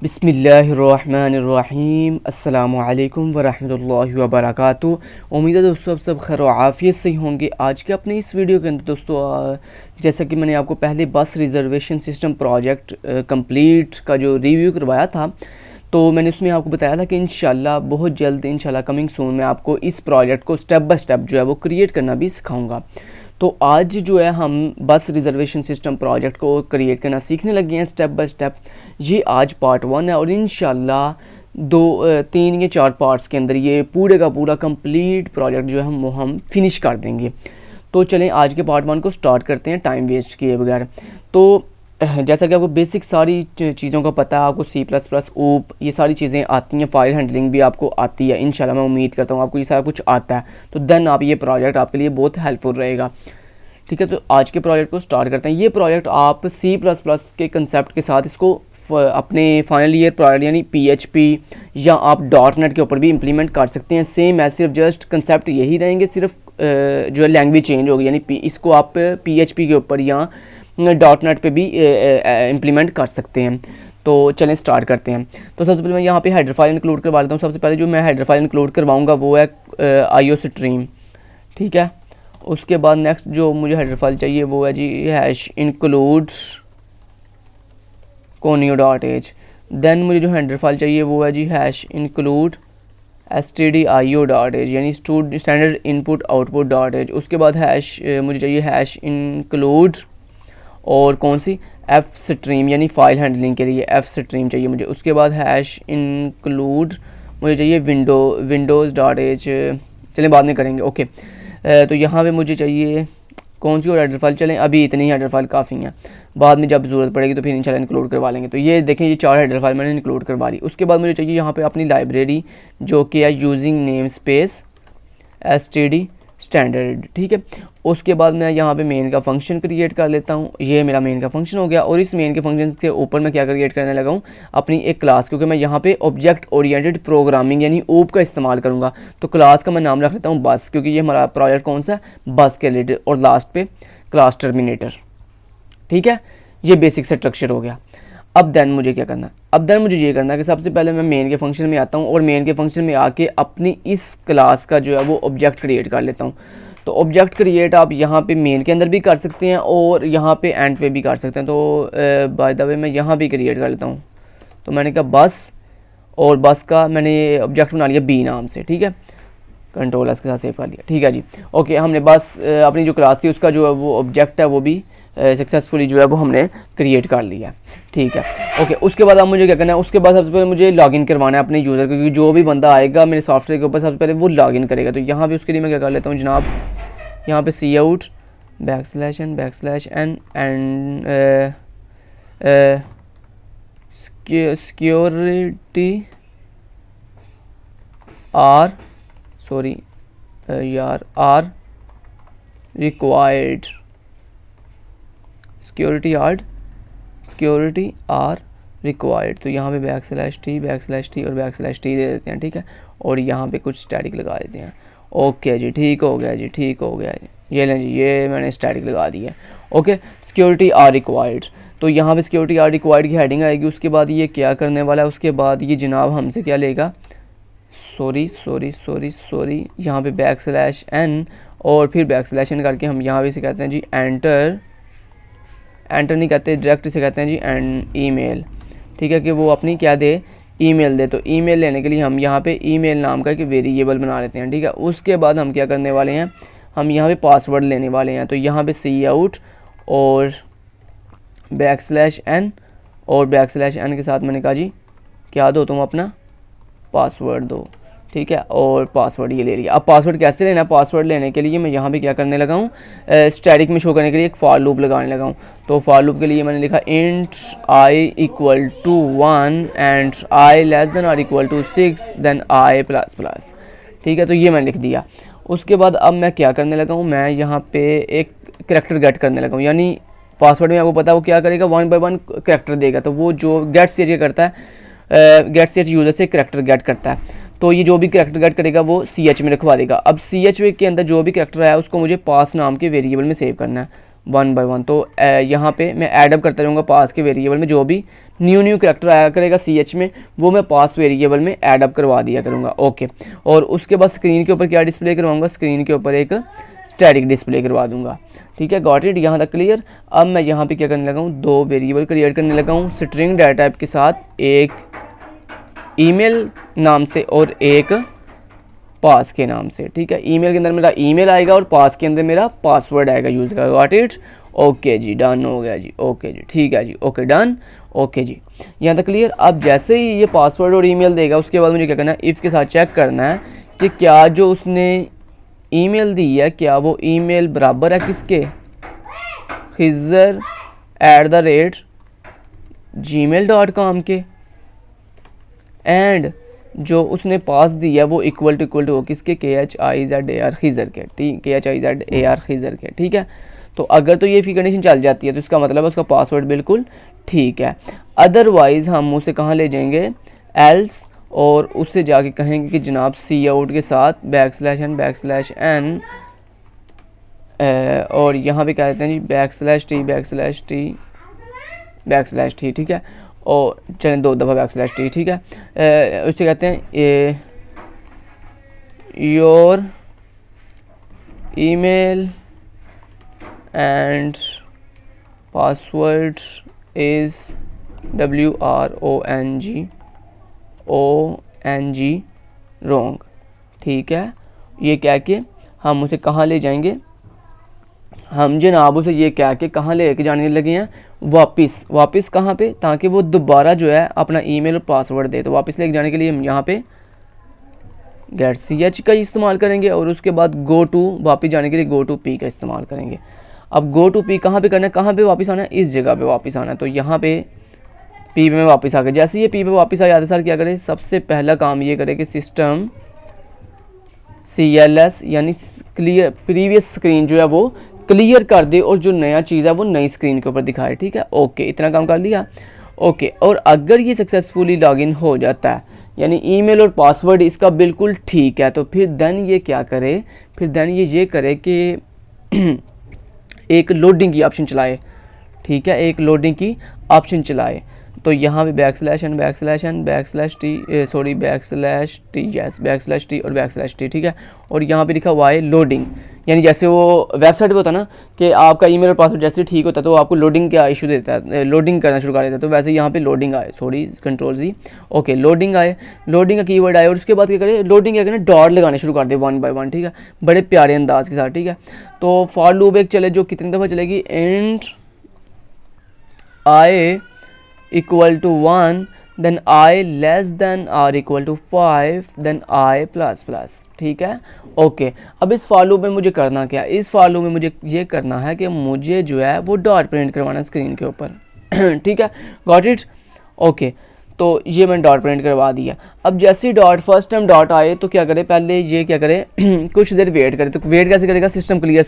बिस्मिल्लाहिर्रहमानिर्रहीम अस्सलामुअलैकुम वरहमतुल्लाहि वबरकातुहू। उम्मीद है दोस्तों आप सब खैर आफ़ियत से ही होंगे। आज के अपने इस वीडियो के अंदर दोस्तों जैसा कि मैंने आपको पहले बस रिज़र्वेशन सिस्टम प्रोजेक्ट कंप्लीट का जो रिव्यू करवाया था, तो मैंने उसमें आपको बताया था कि इंशाल्लाह बहुत जल्द इंशाल्लाह कमिंग सून मैं आपको इस प्रोजेक्ट को स्टेप बाय स्टेप जो है वो क्रिएट करना भी सिखाऊंगा। तो आज जो है हम बस रिज़र्वेशन सिस्टम प्रोजेक्ट को क्रिएट करना सीखने लगे हैं स्टेप बाय स्टेप। ये आज पार्ट 1 है और इंशाल्लाह 3 या 4 पार्ट्स के अंदर ये पूरे का पूरा कंप्लीट प्रोजेक्ट जो है हम फिनिश कर देंगे। तो चलें आज के पार्ट 1 को स्टार्ट करते हैं टाइम वेस्ट किए बगैर। तो जैसा कि आपको बेसिक सारी चीज़ों का पता है, आपको C++, ऊप ये सारी चीज़ें आती हैं, फाइल हैंडलिंग भी आपको आती है। इंशाल्लाह मैं उम्मीद करता हूँ आपको ये सारा कुछ आता है, तो देन आप ये प्रोजेक्ट आपके लिए बहुत हेल्पफुल रहेगा। ठीक है, तो आज के प्रोजेक्ट को स्टार्ट करते हैं। ये प्रोजेक्ट आप C++ के कंसेप्ट के साथ इसको अपने फाइनल ईयर प्रोजेक्ट यानी PHP या आप .NET के ऊपर भी इम्प्लीमेंट कर सकते हैं। सेम है, सिर्फ जस्ट कंसेप्ट यही रहेंगे, सिर्फ जो है लैंग्वेज चेंज होगी। यानी इसको आप PHP के ऊपर या .NET पे भी इम्प्लीमेंट कर सकते हैं। तो चलें स्टार्ट करते हैं। तो सबसे पहले मैं यहाँ पे हेडर फाइल इंक्लूड करवा लेता हूँ। सबसे पहले जो मैं हेडर फाइल इंक्लूड करवाऊँगा वो है IOStream। ठीक है, उसके बाद नेक्स्ट जो मुझे हेडर फाइल चाहिए वो है जी #include conio.h। देन मुझे जो हेडर फाइल चाहिए वो है जी #include stdio.h यानी स्टैंडर्ड इनपुट आउटपुट.h। उसके बाद मुझे चाहिए #include और कौन सी fstream यानी फाइल हैंडलिंग के लिए fstream चाहिए मुझे। उसके बाद #include मुझे चाहिए windows.h। चलें बाद में करेंगे। ओके, तो यहाँ पे मुझे चाहिए कौन सी और हेडर फाइल। चलें अभी इतनी ही हेडर फाइल काफ़ी हैं, बाद में जब ज़रूरत पड़ेगी तो फिर इंशाल्लाह इंक्लूड करवा लेंगे। तो ये देखें, ये 4 हेडर फाइल मैंने इंक्लूड करवा ली। उसके बाद मुझे चाहिए यहाँ पे अपनी लाइब्रेरी जो कि है using name space std standard. ठीक है, उसके बाद मैं यहाँ पे मेन का फंक्शन क्रिएट कर लेता हूँ। ये मेरा मेन का फंक्शन हो गया और इस मेन के फंक्शन के ऊपर मैं क्या क्रिएट करने लगा हूँ, अपनी एक क्लास, क्योंकि मैं यहाँ पे ऑब्जेक्ट ओरिएंटेड प्रोग्रामिंग यानी ऊप का इस्तेमाल करूँगा। तो क्लास का मैं नाम रख लेता हूँ बस, क्योंकि ये हमारा प्रोजेक्ट कौन सा है, बस के रिलेटेड, और लास्ट पे क्लास टर्मिनेटर। ठीक है, ये बेसिक स्ट्रक्चर हो गया। अब देन मुझे क्या करना है, अब देन मुझे ये करना है कि सबसे पहले मैं मेन के फंक्शन में आता हूँ और मेन के फंक्शन में आके अपनी इस क्लास का जो है वो ऑब्जेक्ट क्रिएट कर लेता हूँ। तो ऑब्जेक्ट क्रिएट आप यहाँ पे मेन के अंदर भी कर सकते हैं और यहाँ पे एंड पे भी कर सकते हैं। तो बाय द वे मैं यहाँ भी क्रिएट कर लेता हूँ। तो मैंने कहा बस, और बस का मैंने ऑब्जेक्ट बना लिया B नाम से। ठीक है, कंट्रोल के साथ सेव कर लिया। ठीक है जी, ओके, हमने बस अपनी जो क्लास थी उसका जो है वो ऑब्जेक्ट है वो भी सक्सेसफुली जो है वो हमने क्रिएट कर लिया। ठीक है, ओके, उसके बाद अब मुझे क्या करना है, उसके बाद सबसे पहले मुझे लॉगिन करवाना है अपने यूज़र, क्योंकि जो भी बंदा आएगा मेरे सॉफ्टवेयर के ऊपर सबसे पहले वो लॉगिन करेगा। तो यहाँ पे उसके लिए मैं क्या कर लेता हूँ जनाब, यहाँ पे cout \n and security R required, security R required. तो यहाँ पे \t और \t दे देते हैं। ठीक है, और यहाँ पे कुछ स्टैटिक लगा देते हैं। ओके जी, ठीक हो गया जी, ठीक हो गया जी, ये लें जी, ये मैंने स्टैटिक लगा दी है। Okay, security R required. तो यहाँ पे सिक्योरिटी R रिक्वायर्ड की हेडिंग आएगी। उसके बाद ये क्या करने वाला है, उसके बाद ये जनाब हमसे क्या लेगा, सॉरी, यहाँ पे \n और फिर \n करके हम यहाँ पे से कहते हैं जी एंटर नहीं कहते, डायरेक्ट से कहते हैं जी ईमेल। ठीक है, कि वो अपनी क्या दे, ईमेल दे। तो ईमेल लेने के लिए हम यहाँ पे ईमेल नाम का एक वेरिएबल बना लेते हैं। ठीक है, उसके बाद हम क्या करने वाले हैं, हम यहाँ पे पासवर्ड लेने वाले हैं। तो यहाँ पे cout और \n और \n के साथ मैंने कहा जी क्या दो, तुम अपना पासवर्ड दो। ठीक है, और पासवर्ड ये ले लिया। अब पासवर्ड कैसे लेना है, पासवर्ड लेने के लिए मैं यहाँ पे क्या करने लगा हूँ, स्टैटिक में शो करने के लिए एक फॉर लूप लगाने लगा हूँ। तो फॉर लूप के लिए मैंने लिखा int i = 1 and i <= 6 then i ++। ठीक है, तो ये मैंने लिख दिया। उसके बाद अब मैं क्या करने लगा हूँ, मैं यहाँ पे एक करैक्टर गेट करने लगा हूँ। यानी पासवर्ड में आपको पता है वो क्या करेगा, 1 by 1 करैक्टर देगा। तो वो जो गेट स्टेज क्या करता है, गेट स्टेज यूज़र से करैक्टर गेट करता है। तो ये जो भी करैक्टर गेट करेगा वो ch में रखवा देगा। अब ch के अंदर जो भी करैक्टर आया उसको मुझे पास नाम के वेरिएबल में सेव करना है 1 by 1। तो यहाँ पे मैं ऐड अप करता रहूँगा पास के वेरिएबल में जो भी न्यू करैक्टर आया करेगा CH में, वो मैं पास वेरिएबल में ऐड अप करवा दिया करूँगा। ओके, और उसके बाद स्क्रीन के ऊपर क्या डिस्प्ले करवाऊँगा, स्क्रीन के ऊपर एक स्टैटिक डिस्प्ले करवा दूंगा। ठीक है, गॉट इट, यहाँ तक क्लियर। अब मैं यहाँ पे क्या करने लगा हूँ, 2 वेरिएबल क्रिएट करने लगा हूँ, स्ट्रिंग डाटा टाइप के साथ, एक ईमेल नाम से और एक पास के नाम से। ठीक है, ईमेल के अंदर मेरा ईमेल आएगा और पास के अंदर मेरा पासवर्ड आएगा यूज़र का। गॉट इट, ओके जी, डन हो गया जी, ओके जी, ठीक है जी, ओके डन, ओके जी, यहाँ तक क्लियर। अब जैसे ही ये पासवर्ड और ईमेल देगा, उसके बाद मुझे क्या करना है, इफ़ के साथ चेक करना है कि क्या जो उसने ईमेल दी है, क्या वो ईमेल बराबर है किसके, khizr@gmail.com के, एंड जो उसने पास दिया वो इक्वल टू किसके, khizar खिज़र के, ठीक, khizar खिज़र के। ठीक है, तो अगर तो ये कंडीशन चल जाती है तो इसका मतलब है उसका पासवर्ड बिल्कुल ठीक है। अदरवाइज़ हम उसे कहाँ ले जाएंगे, एल्स, और उससे जाके कहेंगे कि जनाब सी आउट के साथ \n और यहाँ पे क्या कहते हैं जी \t, ठीक है, और चलें 2 दफ़ा \t, ठीक है, उससे कहते हैं your email and password is WRONG wrong. ठीक है, ये कह के हम उसे कहाँ ले जाएंगे, हम जनाब उसे ये कह के कहाँ ले के जाने लगे हैं, वापस कहाँ पे, ताकि वो दोबारा जो है अपना ईमेल और पासवर्ड दे। तो वापस लेके जाने के लिए हम यहाँ पे गेट CH का इस्तेमाल करेंगे और उसके बाद गो टू, वापस जाने के लिए गो टू P का इस्तेमाल करेंगे। अब गो टू P कहाँ पे करना है, कहाँ पे वापस आना है, इस जगह पे वापस आना है। तो यहाँ पे P में वापस आ गए। जैसे ये P पे वापस आ जाते सर क्या करें, सबसे पहला काम ये करें कि सिस्टम CLS यानी क्लियर प्रीवियस स्क्रीन जो है वो क्लियर कर दे और जो नया चीज़ है वो नई स्क्रीन के ऊपर दिखाए। ठीक है, ओके, इतना काम कर दिया। ओके, और अगर ये सक्सेसफुली लॉगिन हो जाता है, यानी ईमेल और पासवर्ड इसका बिल्कुल ठीक है, तो फिर देन ये क्या करे, फिर देन ये करे कि एक लोडिंग की ऑप्शन चलाए। ठीक है, एक लोडिंग की ऑप्शन चलाए। तो यहाँ पे \n \t और \t, ठीक है, और यहाँ पे लिखा हुआ है लोडिंग, यानी जैसे वो वेबसाइट पे होता है ना कि आपका ईमेल और पासवर्ड जैसे ठीक होता है तो आपको लोडिंग का इशू देता है, लोडिंग करना शुरू कर देता है। तो वैसे यहाँ पे लोडिंग आए, कंट्रोल-C, ओके, लोडिंग आए, लोडिंग का कीवर्ड आए और उसके बाद क्या करें, लोडिंग क्या करें, डॉट लगाने शुरू कर दे 1 बाय 1। ठीक है, बड़े प्यारे अंदाज के साथ। ठीक है, तो फॉर लूप एक चले जो कितनी दफ़ा चलेगी, int i equal to 1, then I less than or equal to 5, then I plus plus। ठीक है, ओके। अब इस फॉर लूप में मुझे करना क्या, इस फॉर लूप में मुझे ये करना है कि मुझे जो है वो डॉट प्रिंट करवाना स्क्रीन के ऊपर। ठीक है, गॉट इट, ओके। तो ये मैंने डॉट प्रिंट करवा दिया। अब जैसे ही डॉट फर्स्ट टाइम डॉट आए तो क्या करें, पहले ये क्या करें कुछ देर वेट करें। तो वेट कैसे करेगा, सिस्टम क्लियर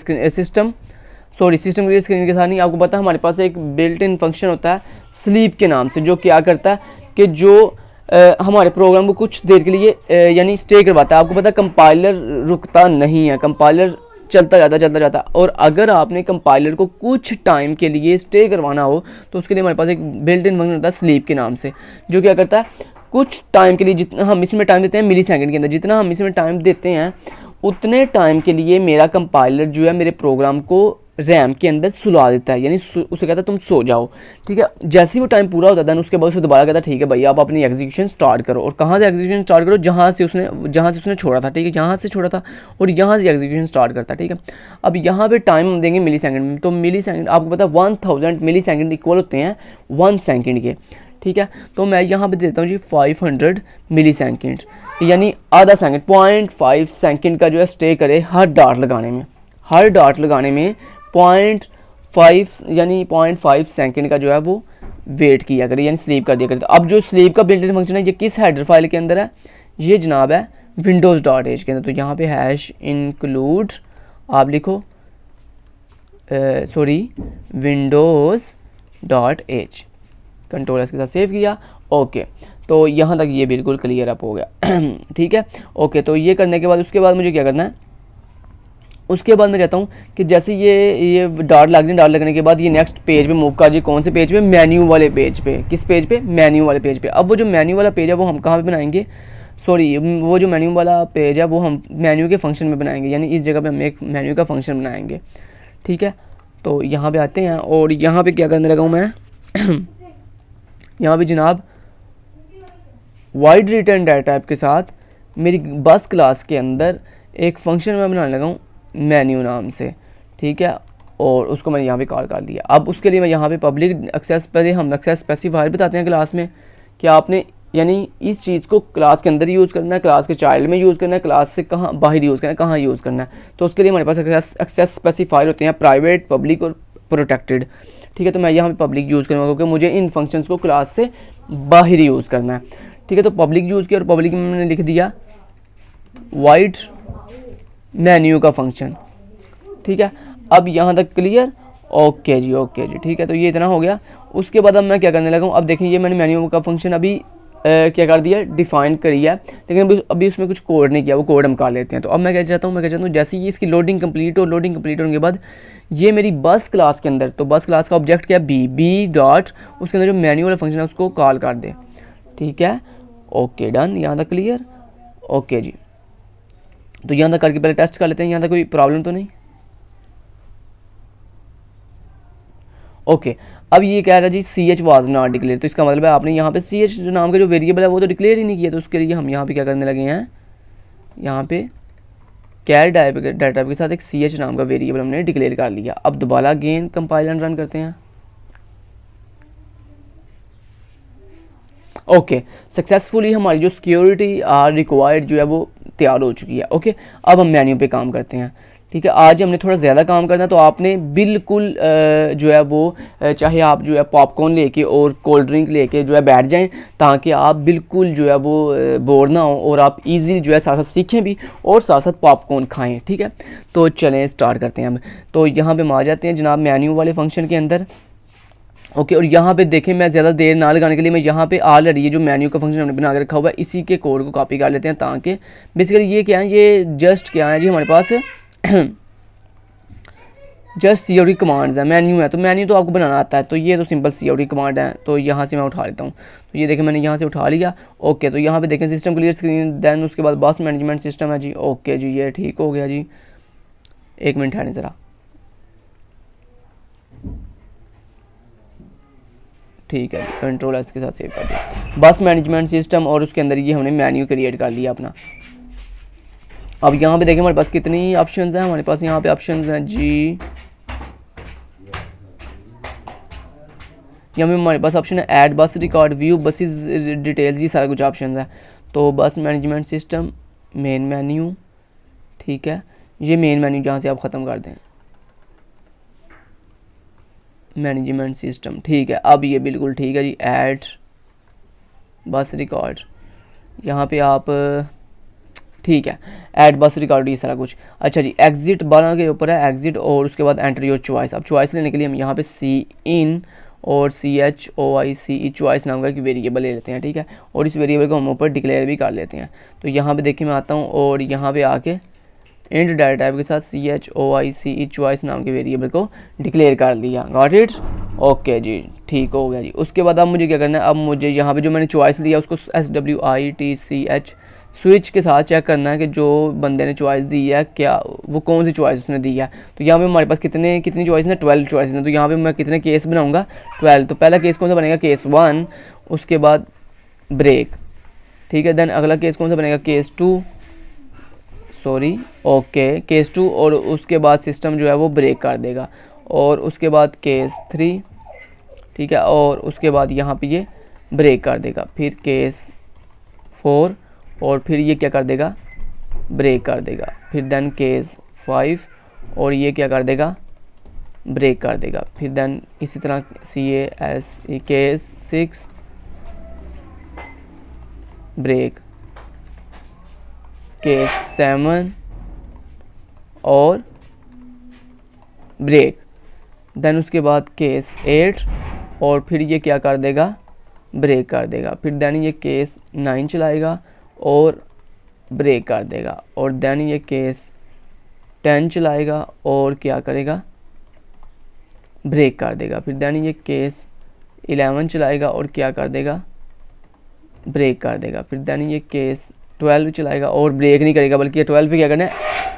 स्क्रीन के साथ नहीं, आपको पता है हमारे पास एक बिल्ट इन फंक्शन होता है स्लीप के नाम से, जो क्या करता है कि जो हमारे प्रोग्राम को कुछ देर के लिए यानी स्टे करवाता है। आपको पता है कंपाइलर रुकता नहीं है, कंपाइलर चलता जाता। और अगर आपने कंपाइलर को कुछ टाइम के लिए स्टे करवाना हो तो उसके लिए हमारे पास एक बिल्ट इन फंक्शन होता है स्लीप के नाम से, जो क्या करता है कुछ टाइम के लिए, जितना हम इसमें टाइम देते हैं मिली सेकेंड के अंदर, जितना हम इसमें टाइम देते हैं उतने टाइम के लिए मेरा कंपाइलर जो है मेरे प्रोग्राम को रैम के अंदर सुला देता है, यानी उसे कहता है तुम सो जाओ। ठीक है, जैसे ही वो टाइम पूरा होता है उसके बाद उसे दोबारा कहता है ठीक है भाई आप अपनी एग्जीक्यूशन स्टार्ट करो। और कहाँ से एग्जीक्यूशन स्टार्ट करो, जहाँ से उसने छोड़ा था। ठीक है, जहाँ से छोड़ा था और यहाँ से एग्जीक्यूशन स्टार्ट करता है। ठीक है, अब यहाँ पे टाइम हम देंगे मिली सेकेंड में। तो मिली सेकेंड आपको पता है 1000 मिली सेकेंड इक्वल होते हैं 1 सेकेंड के। ठीक है, तो मैं यहाँ पे देता हूँ जी 500 मिली सेकेंड, यानी आधा सेकेंड, 0.5 सेकेंड का जो है स्टे करे हर डार्ट लगाने में। 0.5 यानी 0.5 सेकंड का जो है वो वेट किया करे, यानी स्लीप कर दिया करे। तो अब जो स्लीप का बिल्ट इन फंक्शन है ये किस हेडर फाइल के अंदर है, ये जनाब है windows.h के अंदर। तो यहाँ पे #include आप लिखो windows.h, कंट्रोल के साथ सेव किया। ओके, तो यहाँ तक ये बिल्कुल क्लियर अप हो गया। ठीक है, ओके। तो ये करने के बाद उसके बाद मुझे क्या करना है, उसके बाद मैं चाहता हूँ कि जैसे ये डॉट लग जाए, डॉट लगने के बाद ये नेक्स्ट पेज पे मूव कर जाए। कौन से पेज पे? मेन्यू वाले पेज पे। किस पेज पे? मेन्यू वाले पेज पे। अब वो जो मेन्यू वाला पेज है वो हम कहाँ पे बनाएंगे? सॉरी, वो जो मेन्यू वाला पेज है वो हम मेन्यू के फंक्शन में बनाएंगे, यानी इस जगह पे हम एक मेन्यू का फंक्शन बनाएंगे। ठीक है, तो यहाँ पे आते हैं और यहाँ पे क्या करने लगा हूँ मैं यहाँ पे जनाब वाइड रिटर्न डाटा टाइप के साथ मेरी बस क्लास के अंदर एक फंक्शन मैं बनाने लगा हूँ मेन्यू नाम से। ठीक है, और उसको मैंने यहाँ पे कॉल कर दिया। अब उसके लिए मैं यहाँ पे पब्लिक एक्सेस, पहले हम एक्सेस स्पेसिफायर बताते हैं क्लास में कि आपने यानी इस चीज़ को क्लास के अंदर यूज़ करना है, क्लास के चाइल्ड में यूज़ करना है, क्लास से कहाँ बाहर यूज़ करना है, कहाँ यूज़ करना है। तो उसके लिए हमारे पास एक्सेस स्पेसिफायर होते हैं, प्राइवेट, पब्लिक और प्रोटेक्टेड। ठीक है, तो मैं यहाँ पे पब्लिक यूज़ करूँगा क्योंकि मुझे इन फंक्शंस को क्लास से बाहर यूज़ करना है। ठीक है, तो पब्लिक यूज़ किया और पब्लिक में मैंने लिख दिया वाइड मेन्यू का फंक्शन। ठीक है, अब यहाँ तक क्लियर? ओके जी, ओके जी। ठीक है, तो ये इतना हो गया। उसके बाद अब मैं क्या करने लगा हूँ, अब देखिए ये मैंने मेन्यू का फंक्शन अभी क्या कर दिया, डिफाइन करी है, लेकिन अभी उसमें कुछ कोड नहीं किया, वो कोड हम कर लेते हैं। तो अब मैं क्या चाहता हूँ, जैसे ही इसकी लोडिंग कंप्लीट हो, लोडिंग कंप्लीट होने के बाद ये मेरी बस क्लास के अंदर, तो बस क्लास का ऑब्जेक्ट क्या है? बी डॉट, उसके अंदर जो मेन्यू वाला फंक्शन है उसको कॉल कर दे। ठीक है, ओके डन, यहाँ तक क्लियर? ओके जी, तो यहाँ तक करके पहले टेस्ट कर लेते हैं, यहाँ तक कोई प्रॉब्लम तो नहीं? ओके, अब ये कह रहा है G C H was not declare, तो इसका मतलब है आपने यहाँ पे सी एच नाम का जो वेरिएबल है वो तो डिक्लेयर ही नहीं किया। तो उसके लिए हम यहाँ पे क्या करने लगे हैं, यहाँ पे कैर डाटा टाइप के साथ एक सी एच नाम का वेरिएबल हमने डिक्लेयर कर लिया। अब दोबारा अगेन कंपाइल एंड रन करते हैं। ओके, सक्सेसफुली हमारी जो सिक्योरिटी आर रिक्वायर्ड जो है वो तैयार हो चुकी है। ओके, अब हम मेन्यू पे काम करते हैं। ठीक है, आज हमने थोड़ा ज़्यादा काम करना है, तो आपने बिल्कुल जो है वो चाहे आप जो है पॉपकॉर्न लेके और कोल्ड ड्रिंक लेके जो है बैठ जाएं, ताकि आप बिल्कुल जो है वो बोर ना हो और आप इजी जो है साथ साथ सीखें भी और साथ साथ पॉपकॉर्न खाएं। ठीक है, तो चलें स्टार्ट करते हैं हम। तो यहाँ पे हम आ जाते हैं जनाब मेन्यू वाले फंक्शन के अंदर। ओके, और यहाँ पे देखें मैं ज़्यादा देर ना लगाने के लिए मैं यहाँ पे ऑलरेडी ये जो मेन्यू का फंक्शन हमने बना के रखा हुआ है इसी के कोड को कॉपी कर लेते हैं, ताकि बेसिकली ये क्या है, ये जस्ट क्या है जी हमारे पास जस्ट सी कमांड्स है। मेन्यू है तो मेन्यू तो आपको बनाना आता है, तो ये तो सिंपल सी कमांड है, तो यहाँ से मैं उठा लेता हूँ। तो ये देखें मैंने यहाँ से उठा लिया। ओके, तो यहाँ पे देखें सिस्टम क्लियर स्क्रीन, देन उसके बाद बस मैनेजमेंट सिस्टम है जी। ओके जी, ये ठीक हो गया जी, एक मिनट है ज़रा। ठीक है, कंट्रोल एस के साथ सेव कर दिया बस मैनेजमेंट सिस्टम, और उसके अंदर ये हमने मेन्यू क्रिएट कर लिया अपना। अब यहाँ पे देखें हमारे पास कितनी ऑप्शंस हैं, हमारे पास यहाँ पे ऑप्शंस हैं जी, यहाँ पे हमारे पास ऑप्शन है ऐड बस रिकॉर्ड, व्यू बसेस डिटेल्स, ये सारा कुछ ऑप्शन है। तो बस मैनेजमेंट सिस्टम, मेन मेन्यू। ठीक है, ये मेन मेन्यू जहाँ से आप ख़त्म कर दें, मैनेजमेंट सिस्टम। ठीक है, अब ये बिल्कुल ठीक है जी, ऐड बस रिकॉर्ड, यहाँ पे आप ठीक है ऐड बस रिकॉर्ड, ये सारा कुछ। अच्छा जी, एग्जिट 12 के ऊपर है एग्जिट, और उसके बाद एंटर योर चॉइस। अब चॉइस लेने के लिए हम यहाँ पे सी इन और CHOICE चॉइस नाम का एक वेरिएबल ले लेते हैं। ठीक है, और इस वेरिएबल को हम ऊपर डिक्लेयर भी कर लेते हैं। तो यहाँ पे देखिए मैं आता हूँ और यहाँ पे आके इंट डाटा टाइप के साथ CHOICE चॉइस नाम के वेरिएबल को डिक्लेयर कर दिया। Got it? ओके जी, ठीक हो गया जी। उसके बाद अब मुझे क्या करना है, अब मुझे यहाँ पे जो मैंने चॉइस लिया उसको SWITCH स्विच के साथ चेक करना है कि जो बंदे ने चॉइस दी है क्या वो कौन सी चॉइस उसने दी है। तो यहाँ पे हमारे पास कितनी चॉइस है, 12 चॉइस हैं। तो यहाँ पे मैं कितने केस बनाऊंगा, 12। तो पहला केस कौन सा बनेगा, केस 1, उसके बाद ब्रेक। ठीक है, देन अगला केस कौन सा बनेगा, केस 2, सॉरी ओके केस 2, और उसके बाद सिस्टम जो है वो ब्रेक कर देगा। और उसके बाद केस 3, ठीक है, और उसके बाद यहाँ पे ये ब्रेक कर देगा। फिर केस 4, और फिर ये क्या कर देगा, ब्रेक कर देगा। फिर देन केस 5, और ये क्या कर देगा, ब्रेक कर देगा। फिर देन इसी तरह केस 6 ब्रेक, केस 7 और ब्रेक, देन उसके बाद केस 8, और फिर ये क्या कर देगा, ब्रेक कर देगा। फिर देन ये केस 9 चलाएगा और ब्रेक कर देगा। और देन ये केस 10 चलाएगा और क्या करेगा, ब्रेक कर देगा। फिर देन ये केस 11 चलाएगा और क्या कर देगा, ब्रेक कर देगा। फिर देन ये केस 12 चलाएगा और ब्रेक नहीं करेगा, बल्कि ये 12 पे क्या करना है,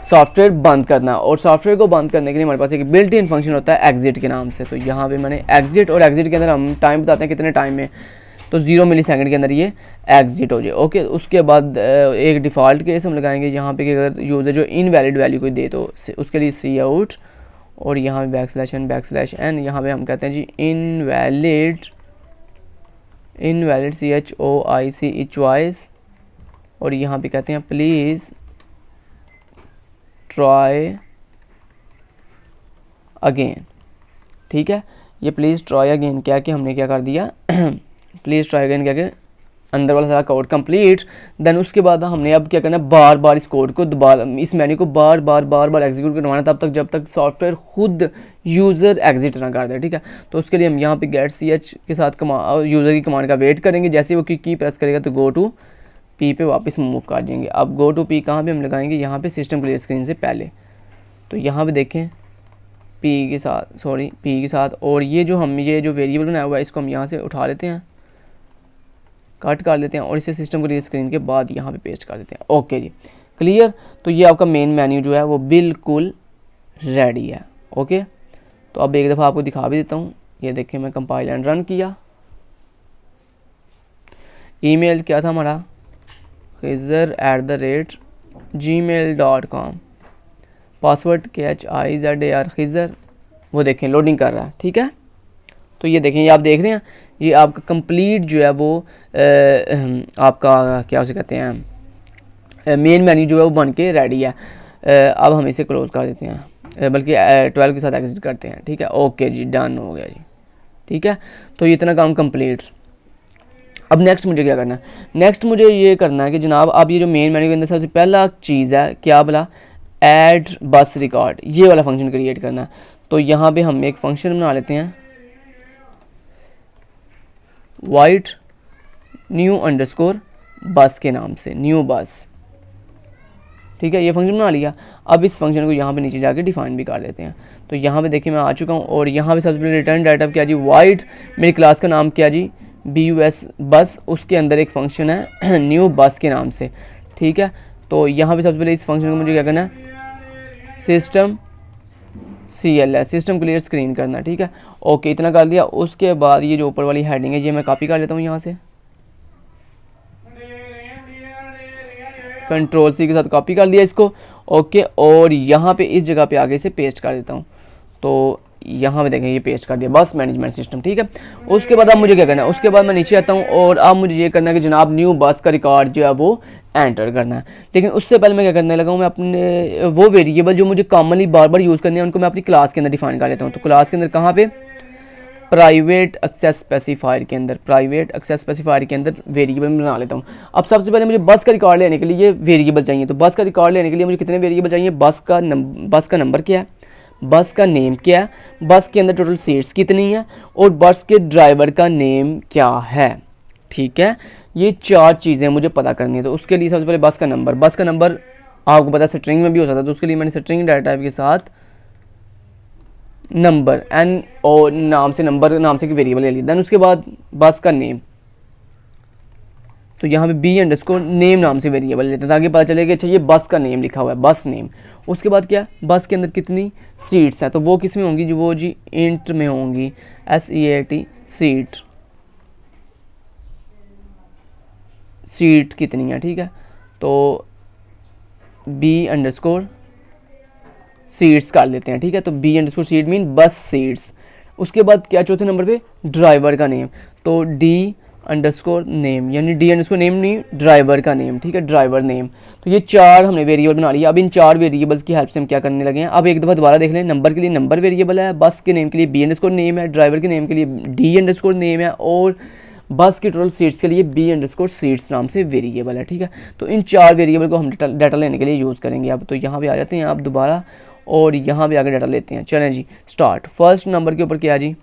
सॉफ्टवेयर बंद करना है। और सॉफ्टवेयर को बंद करने के लिए हमारे पास एक बिल्ट इन फंक्शन होता है एग्जिट के नाम से। तो यहाँ पे मैंने एग्जिट, और एग्जिट के अंदर हम टाइम बताते हैं कितने टाइम में, तो 0 मिली सेकेंड के अंदर ये एग्जिट हो जाए। ओके, उसके बाद एक डिफ़ॉल्ट केस हम लगाएंगे यहाँ पे कि अगर यूज़र जो इनवैलिड वैल्यू कोई दे तो उसके लिए सी आउट, और यहाँ पे \n यहाँ पे हम कहते हैं जी इनवैलिड CHOICH, और यहाँ पे कहते हैं प्लीज़ ट्राई अगेन। ठीक है, ये प्लीज़ ट्राई अगेन क्या कि हमने क्या कर दिया प्लीज़ ट्राई अगेन क्या कि अंदर वाला सारा कोड कंप्लीट। देन उसके बाद हमने अब क्या करना है, बार बार इस कोड को दोबारा, इस मेन्यू को बार बार एग्जीक्यूट करवाना, तब तक जब तक सॉफ्टवेयर खुद यूज़र एग्जिट ना कर दे। ठीक है, तो उसके लिए हम यहाँ पे गेट ch के साथ यूज़र की कमांड का वेट करेंगे। जैसे वो की प्रेस करेगा तो गो टू पी पे वापस मूव कर देंगे। अब गो टू पी कहाँ पे हम लगाएंगे, यहाँ पे सिस्टम क्लियर स्क्रीन से पहले। तो यहाँ पे देखें पी के साथ, और ये जो वेरिएबल बनाया हुआ है इसको हम यहाँ से उठा लेते हैं, कट कर लेते हैं और इसे सिस्टम क्लियर स्क्रीन के बाद यहाँ पे पेस्ट कर देते हैं। ओके जी, क्लियर। तो ये आपका मेन मेन्यू जो है वो बिल्कुल रेडी है। ओके, तो अब एक दफ़ा आपको दिखा भी देता हूँ। ये देखें, मैं कंपाइल एंड रन किया। ईमेल क्या था हमारा, khizr@gmail.com, पासवर्ड KHIZAR खिज़र, वो देखें लोडिंग कर रहा है। ठीक है, तो ये देखें, ये आप देख रहे हैं, ये आपका कंप्लीट जो है वो आपका क्या उसे कहते हैं, मेन मेन्यू जो है वो बन के रेडी है। अब हम इसे क्लोज़ कर देते हैं, बल्कि 12 के साथ एग्जिट करते हैं। ठीक है, ओके जी, डन हो गया जी। ठीक है, तो इतना काम कंप्लीट। अब नेक्स्ट मुझे क्या करना है, नेक्स्ट मुझे ये करना है कि जनाब अब ये जो मेन मेन्यू के अंदर सबसे पहला चीज़ है क्या बोला, ऐड बस रिकॉर्ड, ये वाला फंक्शन क्रिएट करना है। तो यहाँ पे हम एक फंक्शन बना लेते हैं, वाइट न्यू अंडरस्कोर बस के नाम से, न्यू बस। ठीक है, ये फंक्शन बना लिया। अब इस फंक्शन को यहाँ पे नीचे जाके डिफाइन भी कर देते हैं। तो यहाँ पे देखिए मैं आ चुका हूँ, और यहाँ पे सबसे पहले रिटर्न डाटा क्या जी, वाइट, मेरी क्लास का नाम क्या जी, BUS बस, उसके अंदर एक फंक्शन है न्यू बस के नाम से। ठीक है, तो यहाँ पे सबसे पहले इस फंक्शन को मुझे क्या करना है, system CLS, system clear screen करना। ठीक है, ओके, इतना कर दिया। उसके बाद ये जो ऊपर वाली हेडिंग है ये मैं कॉपी कर लेता हूँ यहाँ से, कंट्रोल C के साथ कॉपी कर लिया इसको। ओके, और यहाँ पे इस जगह पे आगे से पेस्ट कर देता हूँ। तो यहाँ पे देखें ये पेस्ट कर दिया, बस मैनेजमेंट सिस्टम। ठीक है, उसके बाद अब मुझे क्या करना है, उसके बाद मैं नीचे आता हूँ और अब मुझे ये करना है कि जनाब न्यू बस का रिकॉर्ड जो है वो एंटर करना है। लेकिन उससे पहले मैं क्या करने लगा हूँ, मैं अपने वो वेरिएबल जो मुझे कॉमनली बार बार यूज़ करने हैं उनको मैं अपनी क्लास के अंदर डिफाइन कर लेता हूँ। तो क्लास के अंदर कहाँ पे, प्राइवेट एक्सेस स्पेसिफायर के अंदर, वेरिएबल बना लेता हूँ। अब सबसे पहले मुझे बस का रिकॉर्ड लेने के लिए ये वेरिएबल चाहिए। तो बस का रिकॉर्ड लेने के लिए मुझे कितने वेरिएबल चाहिए, बस का नंबर क्या है, बस का नेम क्या है, बस के अंदर टोटल सीट्स कितनी है, और बस के ड्राइवर का नेम क्या है। ठीक है, ये 4 चीज़ें मुझे पता करनी है। तो उसके लिए सबसे पहले बस का नंबर आपको पता है स्ट्रिंग में भी हो सकता है, तो उसके लिए मैंने स्ट्रिंग डाटा टाइप के साथ नंबर N और नाम से की वेरिएबल ले ली। देन उसके बाद बस का नेम, तो यहाँ पे B_name नाम से वेरिएबल लेते हैं ताकि पता चले कि अच्छा ये बस का नेम लिखा हुआ है, बस नेम। उसके बाद क्या, बस के अंदर कितनी सीट्स हैं, तो वो किस में होंगी, जो वो जी इंट में होंगी, SEAT सीट कितनी है। ठीक है, तो B_seats कर लेते हैं। ठीक है, तो B_seat मीन बस सीट्स। उसके बाद क्या चौथे नंबर पे, ड्राइवर का नेम, तो D_name यानी D_name नहीं, ड्राइवर का नेम। ठीक है, ड्राइवर नेम। तो ये 4 हमने वेरिएबल बना लिया। अब इन 4 वेरिएबल्स की हेल्प से हम क्या करने लगे हैं, अब एक दफ़ा दोबारा देख लें। नंबर के लिए नंबर वेरिएबल है, बस के नेम के लिए B_name है, ड्राइवर के नेम के लिए D_name है, और बस की टोटल सीट्स के लिए B_seats नाम से वेरिएबल है। ठीक है, तो इन 4 वेरिएबल को हम डाटा लेने के लिए यूज़ करेंगे। अब तो यहाँ पे आ जाते हैं आप दोबारा, और यहाँ पे आगे डाटा लेते हैं। चलें जी, स्टार्ट। फर्स्ट नंबर के ऊपर क्या जी,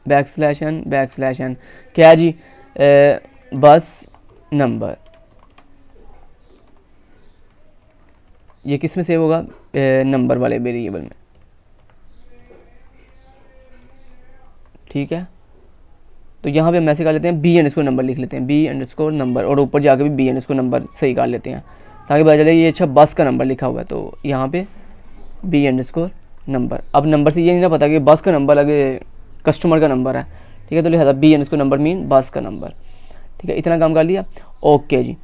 \n क्या जी, बस नंबर, ये किस में सेव होगा, नंबर वाले वेरिएबल में, ठीक है। तो यहाँ पे हम ऐसे कर लेते हैं b_ नंबर लिख लेते हैं, b_ नंबर, और ऊपर जाके भी b_ नंबर सही कर लेते हैं ताकि पता चले ये अच्छा बस का नंबर लिखा हुआ है। तो यहाँ पे b_ नंबर। अब नंबर से ये नहीं ना पता कि बस का नंबर आगे कस्टमर का नंबर है, ठीक है। तो लिहाजा b_ नंबर मीन बस का नंबर, ठीक है। इतना काम कर लिया, ओके जी।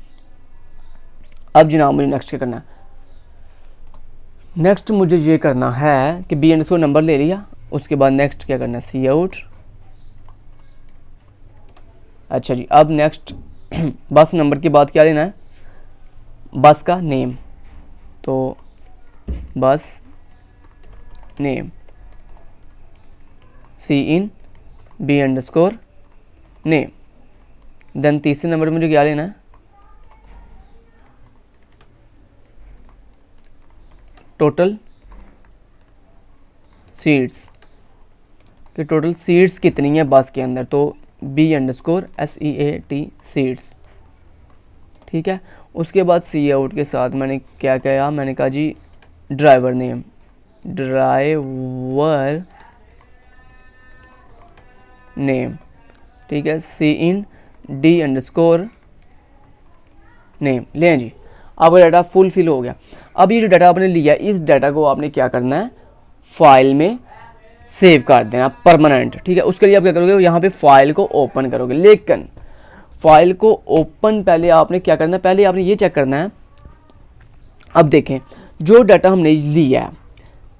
अब जनाब मुझे नेक्स्ट क्या करना है, नेक्स्ट मुझे ये करना है कि b_ नंबर ले लिया, उसके बाद नेक्स्ट क्या करना है, सी आउट। अच्छा जी, अब नेक्स्ट बस नंबर के बाद क्या लेना है, बस का नेम। तो बस नेम सी इन b_ नेम। देन तीसरे नंबर मुझे क्या लेना है, टोटल सीट्स, कि टोटल सीट्स कितनी है बस के अंदर। तो b_ सीट्स, ठीक है। उसके बाद सी आउट के साथ मैंने क्या किया, मैंने कहा जी ड्राइवर नेम, ड्राइवर नेम, ठीक है, सी इन d_ नेम लें जी। अब डाटा फुल फिल हो गया। अब ये जो डाटा आपने लिया, इस डाटा को आपने क्या करना है, फाइल में सेव कर देना परमानेंट, ठीक है। उसके लिए आप क्या करोगे, यहाँ पे फाइल को ओपन करोगे। लेकिन फाइल को ओपन पहले आपने क्या करना है, पहले आपने ये चेक करना है। अब देखें जो डाटा हमने लिया है,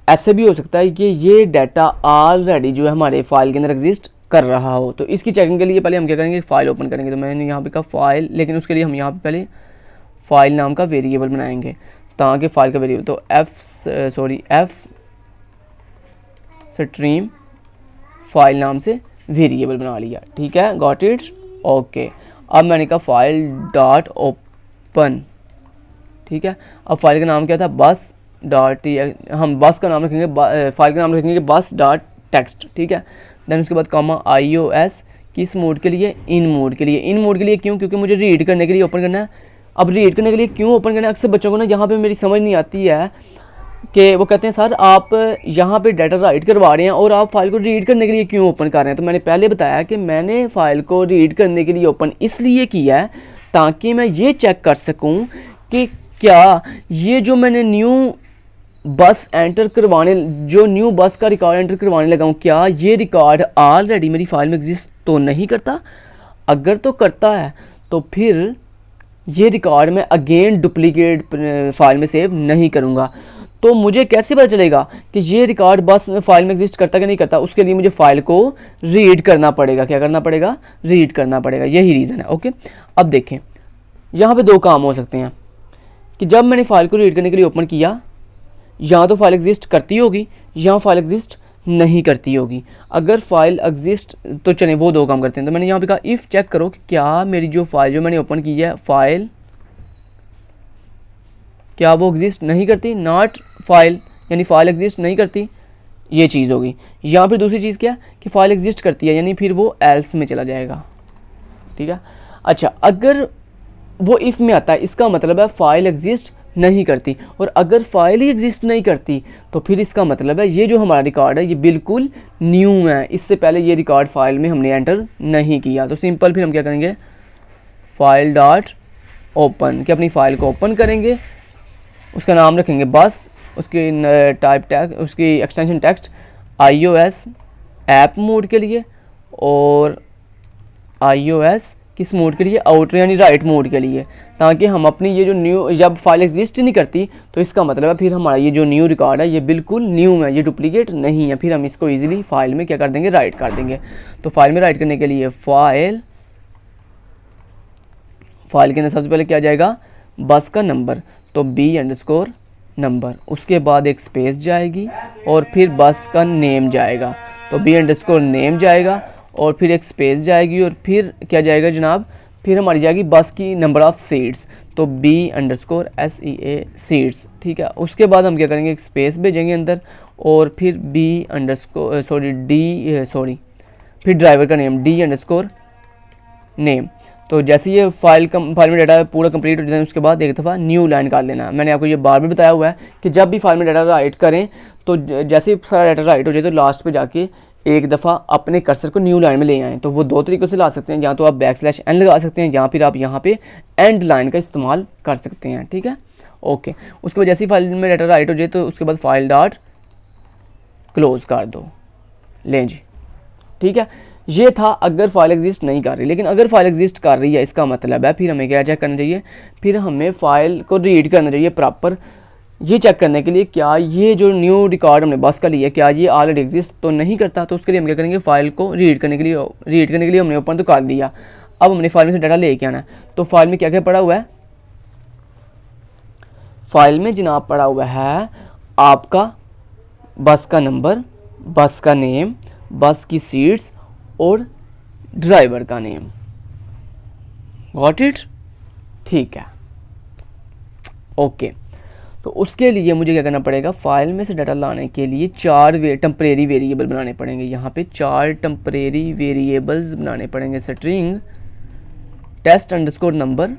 ऐसे भी हो सकता है कि ये डाटा ऑलरेडी जो है हमारे फाइल के अंदर एग्जिस्ट कर रहा हो। तो इसकी चेकिंग के लिए पहले हम क्या करेंगे, फाइल ओपन करेंगे। तो मैंने यहाँ पे कहा फाइल, लेकिन उसके लिए हम यहाँ पे पहले फाइल नाम का वेरिएबल बनाएंगे ताकि फाइल का वेरिएबल, तो एफ स्ट्रीम फाइल नाम से वेरिएबल बना लिया, ठीक है, गॉट इट, ओके। अब मैंने कहा फाइल डॉट ओपन, ठीक है। अब फाइल का नाम क्या था, बस डॉट, हम बस का नाम रखेंगे, फाइल का नाम रखेंगे बस डॉट टेक्स्ट, ठीक है। देन उसके बाद कॉमा iOS, किस मोड के लिए, इन मोड के लिए। इन मोड के लिए क्यों, क्योंकि मुझे रीड करने के लिए ओपन करना है। अब रीड करने के लिए क्यों ओपन करना है, अक्सर बच्चों को ना यहाँ पे मेरी समझ नहीं आती है कि वो कहते हैं सर आप यहाँ पे डाटा राइट करवा रहे हैं और आप फाइल को रीड करने के लिए क्यों ओपन कर रहे हैं। तो मैंने पहले बताया कि मैंने फाइल को रीड करने के लिए ओपन इसलिए किया है ताकि मैं ये चेक कर सकूँ कि क्या ये जो मैंने न्यू बस एंटर करवाने, जो न्यू बस का रिकॉर्ड एंटर करवाने लगा हूँ, क्या ये रिकॉर्ड ऑलरेडी मेरी फाइल में एग्जिस्ट तो नहीं करता। अगर तो करता है तो फिर ये रिकॉर्ड मैं अगेन डुप्लीकेट फाइल में सेव नहीं करूँगा। तो मुझे कैसे पता चलेगा कि ये रिकॉर्ड बस फाइल में एग्जिस्ट करता कि नहीं करता, उसके लिए मुझे फाइल को रीड करना पड़ेगा। क्या करना पड़ेगा, रीड करना पड़ेगा, यही रीज़न है, ओके। अब देखें यहाँ पे दो काम हो सकते हैं कि जब मैंने फाइल को रीड करने के लिए ओपन किया, यहाँ तो फाइल एग्जिस्ट करती होगी, यहाँ फाइल एग्जिस्ट नहीं करती होगी। अगर फाइल एग्जिस्ट, तो चलें वो दो काम करते हैं। तो मैंने यहाँ पे कहा इफ़ चेक करो कि क्या मेरी जो फाइल जो मैंने ओपन की है फाइल, क्या वो एग्जिस्ट नहीं करती, नॉट फाइल, यानी फाइल एग्जिस्ट नहीं करती, ये चीज़ होगी। यहाँ फिर दूसरी चीज़ क्या कि फाइल एग्जिस्ट करती है, यानी फिर वो एल्स में चला जाएगा, ठीक है। अच्छा, अगर वो इफ़ में आता है इसका मतलब है फाइल एग्जिस्ट नहीं करती, और अगर फाइल ही एग्जिस्ट नहीं करती तो फिर इसका मतलब है ये जो हमारा रिकॉर्ड है ये बिल्कुल न्यू है, इससे पहले ये रिकॉर्ड फाइल में हमने एंटर नहीं किया। तो सिंपल फिर हम क्या करेंगे, फाइल डॉट ओपन, कि अपनी फ़ाइल को ओपन करेंगे, उसका नाम रखेंगे बस, उसकी टाइप टैग, उसकी extension text iOS app mode के लिए, और iOS किस मोड के लिए, आउटर यानी राइट मोड के लिए, ताकि हम अपनी ये जो न्यू, जब फाइल एग्जिस्ट नहीं करती तो इसका मतलब है फिर हमारा ये जो न्यू रिकॉर्ड है ये बिल्कुल न्यू है, ये डुप्लीकेट नहीं है। फिर हम इसको इजीली फाइल में क्या कर देंगे, राइट कर देंगे। तो फाइल में राइट करने के लिए फाइल के अंदर सबसे पहले क्या जाएगा, बस का नंबर, तो b_ नंबर, उसके बाद एक स्पेस जाएगी और फिर बस का नेम जाएगा, तो b_ नेम जाएगा और फिर एक स्पेस जाएगी और फिर क्या जाएगा जनाब, फिर हमारी जाएगी बस की नंबर ऑफ़ सीट्स, तो b_ सीट्स, ठीक है। उसके बाद हम क्या करेंगे, एक स्पेस भेजेंगे अंदर और फिर फिर ड्राइवर का नेम d_ नेम, तो जैसे ये फाइल में डाटा पूरा कंप्लीट हो जाता है उसके बाद एक दफ़ा न्यू लाइन कर लेना। मैंने आपको ये बार भी बताया हुआ है कि जब भी फाइल में डाटा राइट करें तो जैसे ही सारा डाटा राइट हो जाए तो लास्ट पे जाके एक दफ़ा अपने कर्सर को न्यू लाइन में ले आएँ। तो वो दो तरीक़ों से ला सकते हैं, या तो आप \n लगा सकते हैं या फिर आप यहाँ पे एंड लाइन का इस्तेमाल कर सकते हैं। ठीक है, ओके। उसके बाद जैसे ही फाइल में डाटा राइट हो जाए तो उसके बाद फाइल डॉट क्लोज़ कर दो। लें जी, ठीक है। ये था अगर फाइल एग्जिस्ट नहीं कर रही। लेकिन अगर फाइल एग्जिस्ट कर रही है इसका मतलब है फिर हमें क्या चेक करना चाहिए, फिर हमें फ़ाइल को रीड करना चाहिए प्रॉपर। ये चेक करने के लिए क्या ये जो न्यू रिकॉर्ड हमने बस का लिया क्या ये ऑलरेडी एग्जिस्ट तो नहीं करता। तो उसके लिए हम क्या करेंगे, फ़ाइल को रीड करने के लिए हमने ओपन तो कर दिया। अब हमने फाइल में से डाटा लेके आना है। तो फाइल में क्या क्या पड़ा हुआ है, फाइल में जनाब पड़ा हुआ है आपका बस का नंबर, बस का नेम, बस की सीट्स और ड्राइवर का नेम। गॉट इट, ठीक है, ओके। तो उसके लिए मुझे क्या करना पड़ेगा, फाइल में से डाटा लाने के लिए 4 टेम्परेरी वेरिएबल बनाने पड़ेंगे। यहाँ पे 4 टेम्परेरी वेरिएबल्स बनाने पड़ेंगे। स्ट्रिंग टेस्ट अंडरस्कोर नंबर,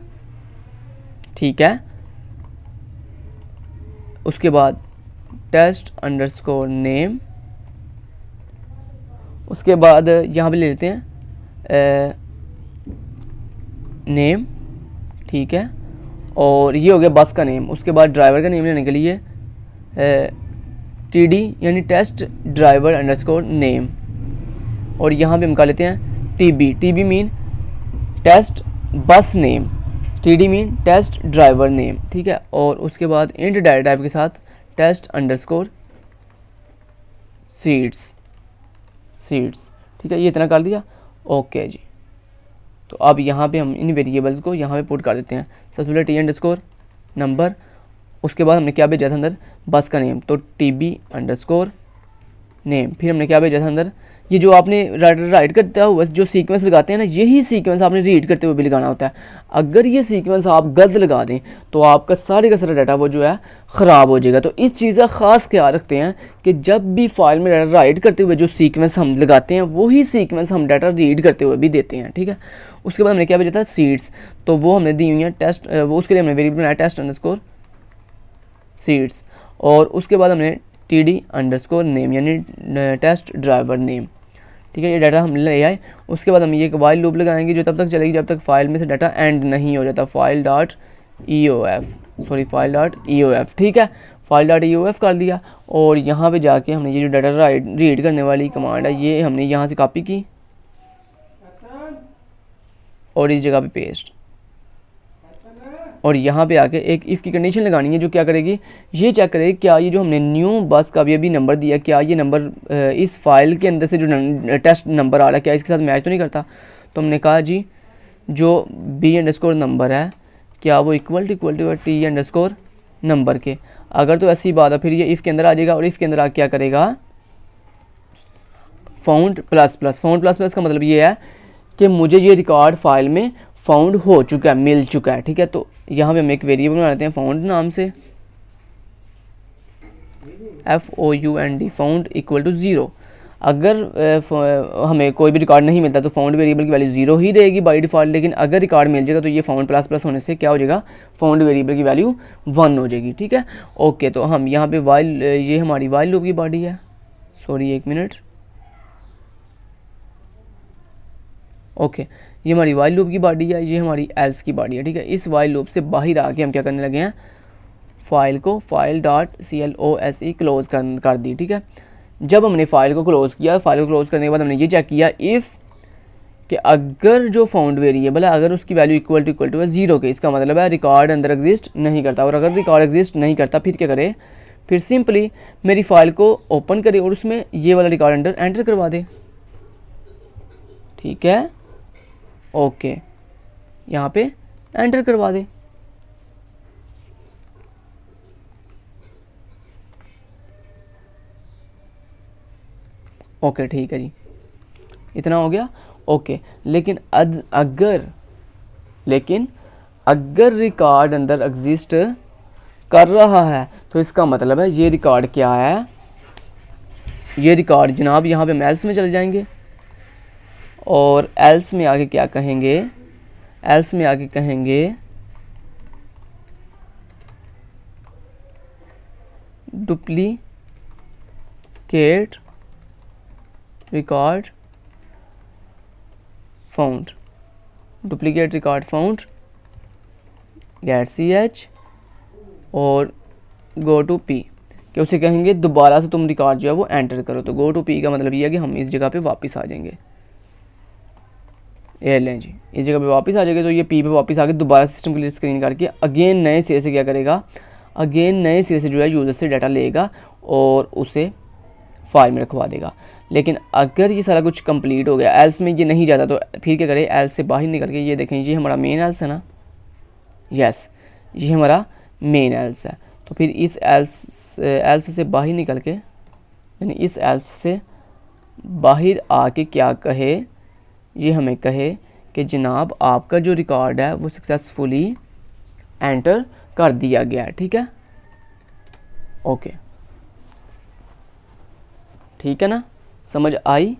ठीक है। उसके बाद टेस्ट अंडरस्कोर नेम, उसके बाद यहाँ पे ले लेते हैं नेम, ठीक है। और ये हो गया बस का नेम। उसके बाद ड्राइवर का नेम लेने के लिए TD यानी टेस्ट ड्राइवर अंडरस्कोर नेम, और यहाँ पे हम कर लेते हैं TB mean test bus name, TD mean test driver name, ठीक है। और उसके बाद इंट डाटा टाइप के साथ टेस्ट अंडरस्कोर सीट्स, ठीक है। ये इतना कर दिया, ओके जी। तो अब यहाँ पे हम इन वेरिएबल्स को यहाँ पे पुट कर देते हैं। सबसे पहले T अंडरस्कोर नंबर, उसके बाद हमने क्या भेजा था अंदर, बस का नेम, तो TB अंडरस्कोर नेम। फिर हमने क्या भेजा था अंदर, ये जो आपने राइट करते हुए जो सीक्वेंस लगाते हैं ना, यही सीक्वेंस आपने रीड करते हुए भी लगाना होता है। अगर ये सीक्वेंस आप गलत लगा दें तो आपका सारे का सारा डाटा वो जो है ख़राब हो जाएगा। तो इस चीज़ का ख़ास ख्याल रखते हैं कि जब भी फाइल में डाटा राइट करते हुए जो सीक्वेंस हम लगाते हैं वही सीक्वेंस हम डाटा रीड करते हुए भी देते हैं, ठीक है। उसके बाद हमने क्या भेजा था, सीड्स, तो वो हमने दी हुई है टेस्ट, वो उसके लिए हमने वेरिएबल बनाया टेस्ट अंडरस्कोर सीड्स। और उसके बाद हमने TD अंडरस्कोर नेम यानी टेस्ट ड्राइवर नेम, ठीक है। ये डाटा हम ले आए। उसके बाद हम ये एक वाइल लूप लगाएंगे जो तब तक चलेगी जब तक फाइल में से डाटा एंड नहीं हो जाता। फाइल डॉट EOF, ठीक है। फाइल डॉट EOF कर दिया। और यहाँ पे जाके हमने ये जो डाटा रीड करने वाली कमांड है ये हमने यहाँ से कॉपी की और इस जगह पे पेस्ट, और यहाँ पे आके एक इफ़ की कंडीशन लगानी है जो क्या करेगी, ये चेक करेगी क्या ये जो हमने न्यू बस का भी अभी नंबर दिया क्या ये नंबर इस फाइल के अंदर से जो टेस्ट नंबर आ रहा है क्या इसके साथ मैच तो नहीं करता। तो हमने कहा जी जो B अंडरस्कोर नंबर है क्या वो equal to T underscore number के। अगर तो ऐसी बात है फिर ये इफ़ के अंदर आ जाएगा, और इफ़ के अंदर आ क्या करेगा, फाउंड प्लस का मतलब ये है कि मुझे ये रिकॉर्ड फाइल में फाउंड हो चुका है, मिल चुका है, ठीक है। तो यहाँ पे हम एक वेरिएबल बना लेते हैं फाउंड नाम से, FOUND, फाउंड इक्वल टू 0। अगर हमें कोई भी रिकॉर्ड नहीं मिलता तो फाउंड वेरिएबल की वैल्यू 0 ही रहेगी बाय डिफ़ॉल्ट। लेकिन अगर रिकॉर्ड मिल जाएगा तो ये फाउंड प्लस होने से क्या हो जाएगा, फाउंड वेरिएबल की वैल्यू 1 हो जाएगी, ठीक है। ओके, तो हम यहाँ पे वाइल, ये हमारी वाइल लूप की बॉडी है, सॉरी एक मिनट, ओके ये हमारी वाइल लूप की बॉडी है, ये हमारी एल्स की बॉडी है, ठीक है। इस वाइल लूप से बाहर आके हम क्या करने लगे हैं, फाइल को फाइल डॉट CLOSE क्लोज़ कर दी, ठीक है। जब हमने फाइल को क्लोज़ किया, फाइल को क्लोज़ करने के बाद हमने ये चेक किया इफ़ कि अगर जो फाउंड वेरिएबल है अगर उसकी वैल्यू इक्वल टू है 0 के, इसका मतलब है रिकॉर्ड अंदर एग्जिस्ट नहीं करता। और अगर रिकॉर्ड एग्जिस्ट नहीं करता फिर क्या करे, फिर सिंपली मेरी फाइल को ओपन करे और उसमें ये वाला रिकॉर्ड अंदर एंटर करवा दे, ठीक है। ओके, यहाँ पे एंटर करवा दे, ओके ठीक है जी, इतना हो गया, ओके। लेकिन अगर रिकॉर्ड अंदर एग्जिस्ट कर रहा है तो इसका मतलब है ये रिकॉर्ड क्या है, ये रिकॉर्ड जनाब यहाँ पे हम एल्स में चले जाएंगे और एल्स में आके क्या कहेंगे, एल्स में आगे कहेंगे duplicate record found, duplicate record found get ch और गो टू p, कि उसे कहेंगे दोबारा से तुम रिकॉर्ड जो है वो एंटर करो। तो गो टू p का मतलब ये है कि हम इस जगह पे वापस आ जाएंगे। ये लें जी, इस जगह पे वापस आ जाएंगे। तो ये p पे वापस आके दोबारा सिस्टम क्लियर स्क्रीन करके अगेन नए सिरे से क्या करेगा, अगेन नए सिरे से जो है यूज़र से डाटा लेगा और उसे फाइल में रखवा देगा। लेकिन अगर ये सारा कुछ कंप्लीट हो गया, एल्स में ये नहीं जाता, तो फिर क्या करे, एल्स से बाहर निकल के ये देखें, ये हमारा मेन एल्स है ना, यस ये हमारा मेन एल्स है। तो फिर इस एल्स से बाहर निकल के, यानी इस एल्स से बाहर आके क्या कहे, ये हमें कहे कि जनाब आपका जो रिकॉर्ड है वो सक्सेसफुली एंटर कर दिया गया है। ठीक है, ओके, ठीक है ना, समझ आई?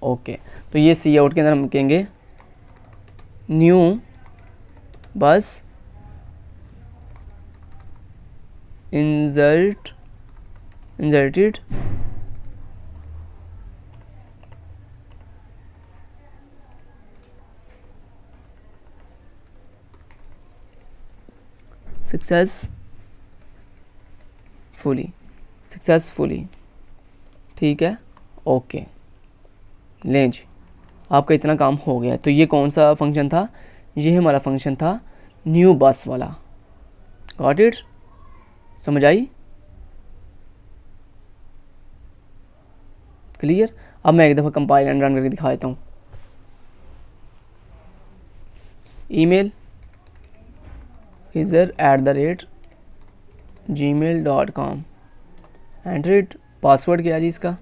ओके, तो ये सी आउट के अंदर हम कहेंगे न्यू बस इंसर्टेड सक्सेसफुली। ठीक है, ओके, लें जी, आपका इतना काम हो गया। तो ये कौन सा फंक्शन था, ये हमारा फंक्शन था न्यू बस वाला। गॉट इट, समझ आई? क्लियर? अब मैं एक दफ़ा कंपाइल एंड रन करके दिखा देता हूँ। Email izar@gmail.com, enter it. Password क्या है जी इसका,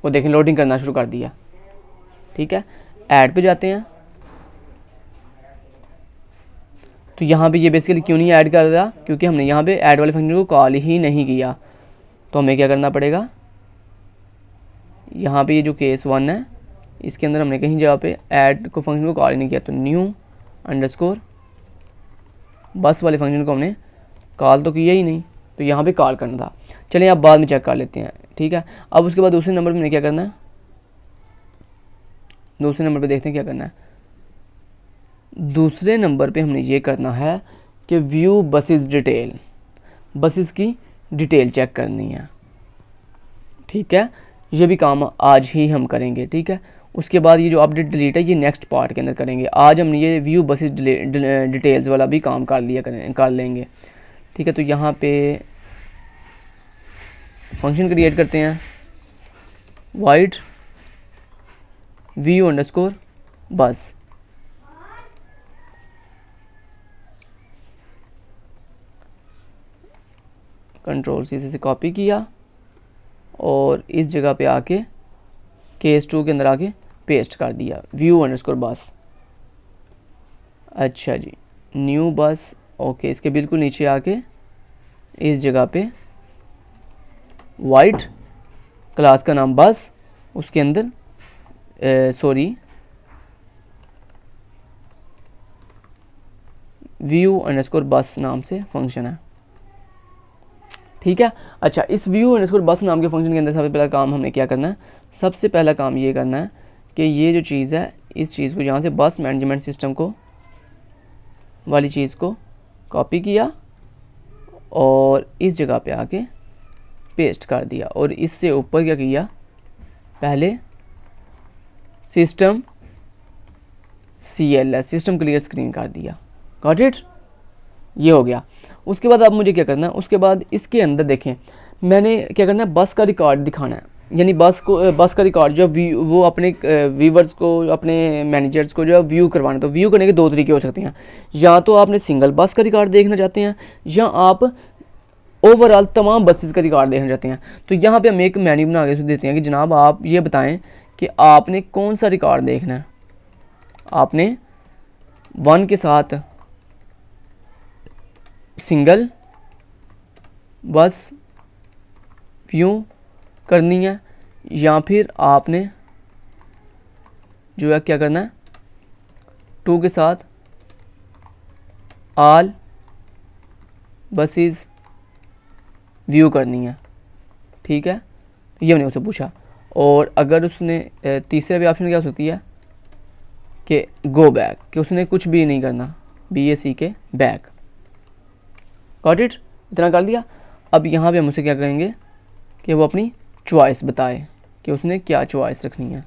वो देखें लोडिंग करना शुरू कर दिया। ठीक है, ऐड पे जाते हैं। तो यहाँ पे ये बेसिकली क्यों नहीं ऐड कर रहा, क्योंकि हमने यहाँ पे ऐड वाले फंक्शन को कॉल ही नहीं किया। तो हमें क्या करना पड़ेगा, यहाँ पे ये जो केस 1 है इसके अंदर हमने कहीं जगह पे ऐड को फंक्शन को कॉल ही नहीं किया। तो न्यू अंडरस्कोर बस वाले फंक्शन को हमने कॉल तो किया ही नहीं, तो यहाँ पे कॉल करना था। चलिए आप बाद में चेक कर लेते हैं। ठीक है, अब उसके बाद दूसरे नंबर पे हमने क्या करना है, दूसरे नंबर पे देखते हैं क्या करना है। दूसरे नंबर पे हमने ये करना है कि व्यू बसेस डिटेल, बसेस की डिटेल चेक करनी है। ठीक है, ये भी काम आज ही हम करेंगे। ठीक है, उसके बाद ये जो अपडेट डिलीट है ये नेक्स्ट पार्ट के अंदर करेंगे। आज हमने ये व्यू बसेस डिटेल्स वाला भी काम कर लेंगे। ठीक है, तो यहाँ पे फंक्शन क्रिएट करते हैं वाइड व्यू अंडरस्कोर बस। कंट्रोल सी से कॉपी किया और इस जगह पे आके केस 2 के अंदर आके पेस्ट कर दिया व्यू अंडरस्कोर बस। अच्छा जी, न्यू बस, ओके, इसके बिल्कुल नीचे आके इस जगह पे वाइट क्लास का नाम बस, उसके अंदर व्यू अंडरस्कोर बस नाम से फंक्शन है। ठीक है, अच्छा, इस व्यू अंडरस्कोर बस नाम के फंक्शन के अंदर सबसे पहला काम हमने क्या करना है, सबसे पहला काम ये करना है कि ये जो चीज़ है इस चीज़ को यहाँ से बस मैनेजमेंट सिस्टम को वाली चीज़ को कॉपी किया और इस जगह पे आके पेस्ट कर दिया और इससे ऊपर क्या किया, पहले system CLS system clear screen कर दिया। गॉट इट, ये हो गया। उसके बाद अब मुझे क्या करना है, उसके बाद इसके अंदर देखें मैंने क्या करना है, बस का रिकॉर्ड दिखाना है। यानी बस का रिकॉर्ड जो वो अपने व्यूवर्स को, अपने मैनेजर्स को जो है व्यू करवाना। तो व्यू करने के दो तरीके हो सकते हैं, या तो आपने सिंगल बस का रिकॉर्ड देखना चाहते हैं या आप ओवरऑल तमाम बसेस का रिकॉर्ड देखना चाहते हैं। तो यहाँ पे हम एक मेन्यू बना के देते हैं कि जनाब आप ये बताएं कि आपने कौन सा रिकॉर्ड देखना है। आपने 1 के साथ सिंगल बस व्यू करनी है या फिर आपने जो है क्या करना है, 2 के साथ आल बसेस व्यू करनी है, ठीक है। ये मैंने उससे पूछा। और अगर उसने तीसरा भी ऑप्शन क्या हो सकती है कि गो बैक, कि उसने कुछ भी नहीं करना, BAC के बैक। गॉट इट, इतना कर दिया। अब यहाँ पे हम उसे क्या करेंगे कि वो अपनी चॉइस बताए कि उसने क्या चॉइस रखनी है।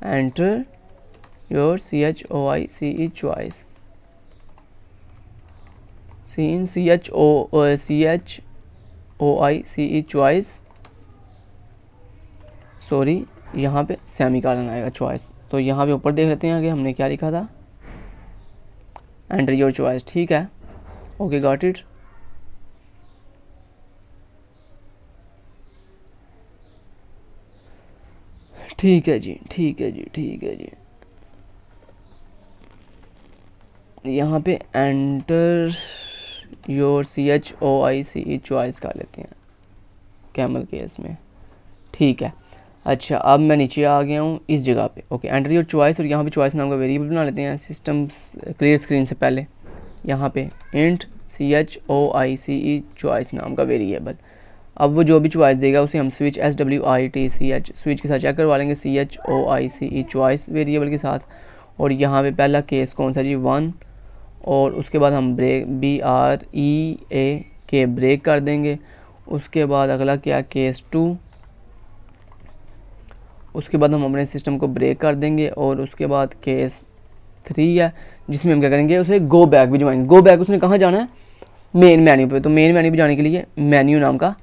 Enter your CHOICE choice, CHOICE choice, sorry यहाँ पे सेमीकोलन आएगा चॉइस। तो यहाँ पे ऊपर देख लेते हैं आगे हमने क्या लिखा था, एंटर योर चॉइस, ठीक है। Okay got it. ठीक है जी, ठीक है जी, ठीक है जी। यहाँ पे एंटर योर CHOICE चॉइस कर लेते हैं कैमल केस में, ठीक है। अच्छा, अब मैं नीचे आ गया हूँ इस जगह पे। ओके, एंटर योर चॉइस, और यहाँ पे चॉइस नाम का वेरिएबल बना लेते हैं सिस्टम क्लियर स्क्रीन से पहले। यहाँ पे इंट CHOICE चॉइस नाम का वेरिएबल। अब वो जो भी चॉइस देगा उसे हम स्विच SWITCH स्विच के साथ चेक करवा लेंगे CHOICE चॉइस वेरिएबल के साथ। और यहाँ पे पहला केस कौन सा जी, 1, और उसके बाद हम ब्रेक BREAK ब्रेक कर देंगे। उसके बाद अगला क्या, केस 2, उसके बाद हम अपने सिस्टम को ब्रेक कर देंगे। और उसके बाद केस 3 है जिसमें हम क्या करेंगे, उसे गो बैक भी जमाएंगे। गो बैक उसने कहाँ जाना है, मेन मेन्यू पे। तो मेन मेन्यू पे जाने के लिए मेन्यू नाम का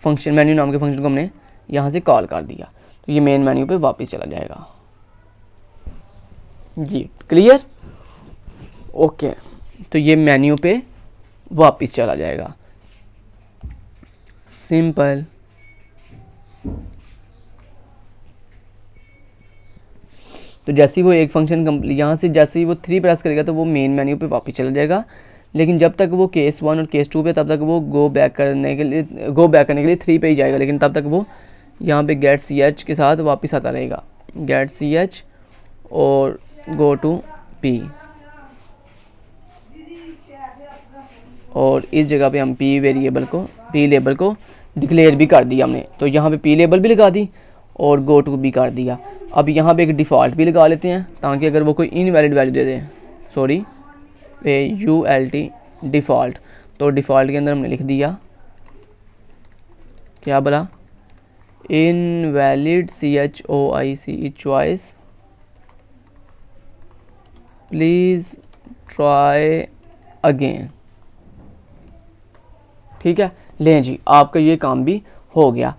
फंक्शन, मेन्यू नाम के फंक्शन को हमने यहाँ से कॉल कर दिया, तो ये मेन मेन्यू पे वापस चला जाएगा जी। Clear, okay. तो ये मेन्यू पे वापस चला जाएगा, सिंपल। तो जैसे ही वो एक फंक्शन कंप्लीट, यहाँ से जैसे ही वो 3 प्रेस करेगा तो वो मेन मेन्यू पे वापस चला जाएगा। लेकिन जब तक वो केस 1 और केस 2 पे, तब तक वो गो बैक करने के लिए 3 पे ही जाएगा। लेकिन तब तक वो यहाँ पे गेट CH के साथ वापस आता रहेगा, गेट CH और गो टू P। और इस जगह पे हम P लेबल को डिक्लेयर भी कर दिया हमने। तो यहाँ पे P लेबल भी लगा दी और गो टू भी कर दिया। अब यहाँ पे एक डिफ़ॉल्ट भी लगा लेते हैं ताकि अगर वो कोई इनवैलिड वैल्यू दे दे, सॉरी ULT डिफ़ॉल्ट। तो डिफ़ॉल्ट के अंदर हमने लिख दिया क्या बोला, invalid CHOICE choice, please try again, ठीक है। लें जी, आपका ये काम भी हो गया।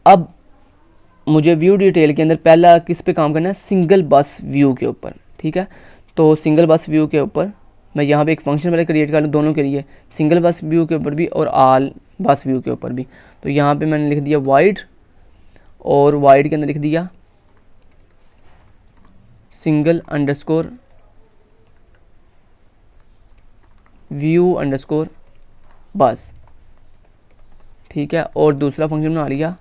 अब मुझे व्यू डिटेल के अंदर पहला किस पे काम करना है, सिंगल बस व्यू के ऊपर, ठीक है। तो सिंगल बस व्यू के ऊपर मैं यहाँ पे एक फंक्शन पहले क्रिएट कर लूँ दोनों के लिए, सिंगल बस व्यू के ऊपर भी और आल बस व्यू के ऊपर भी। तो यहाँ पे मैंने लिख दिया वाइड, और वाइड के अंदर लिख दिया सिंगल अंडरस्कोर व्यू अंडरस्कोर बस, ठीक है। और दूसरा फंक्शन बना लिया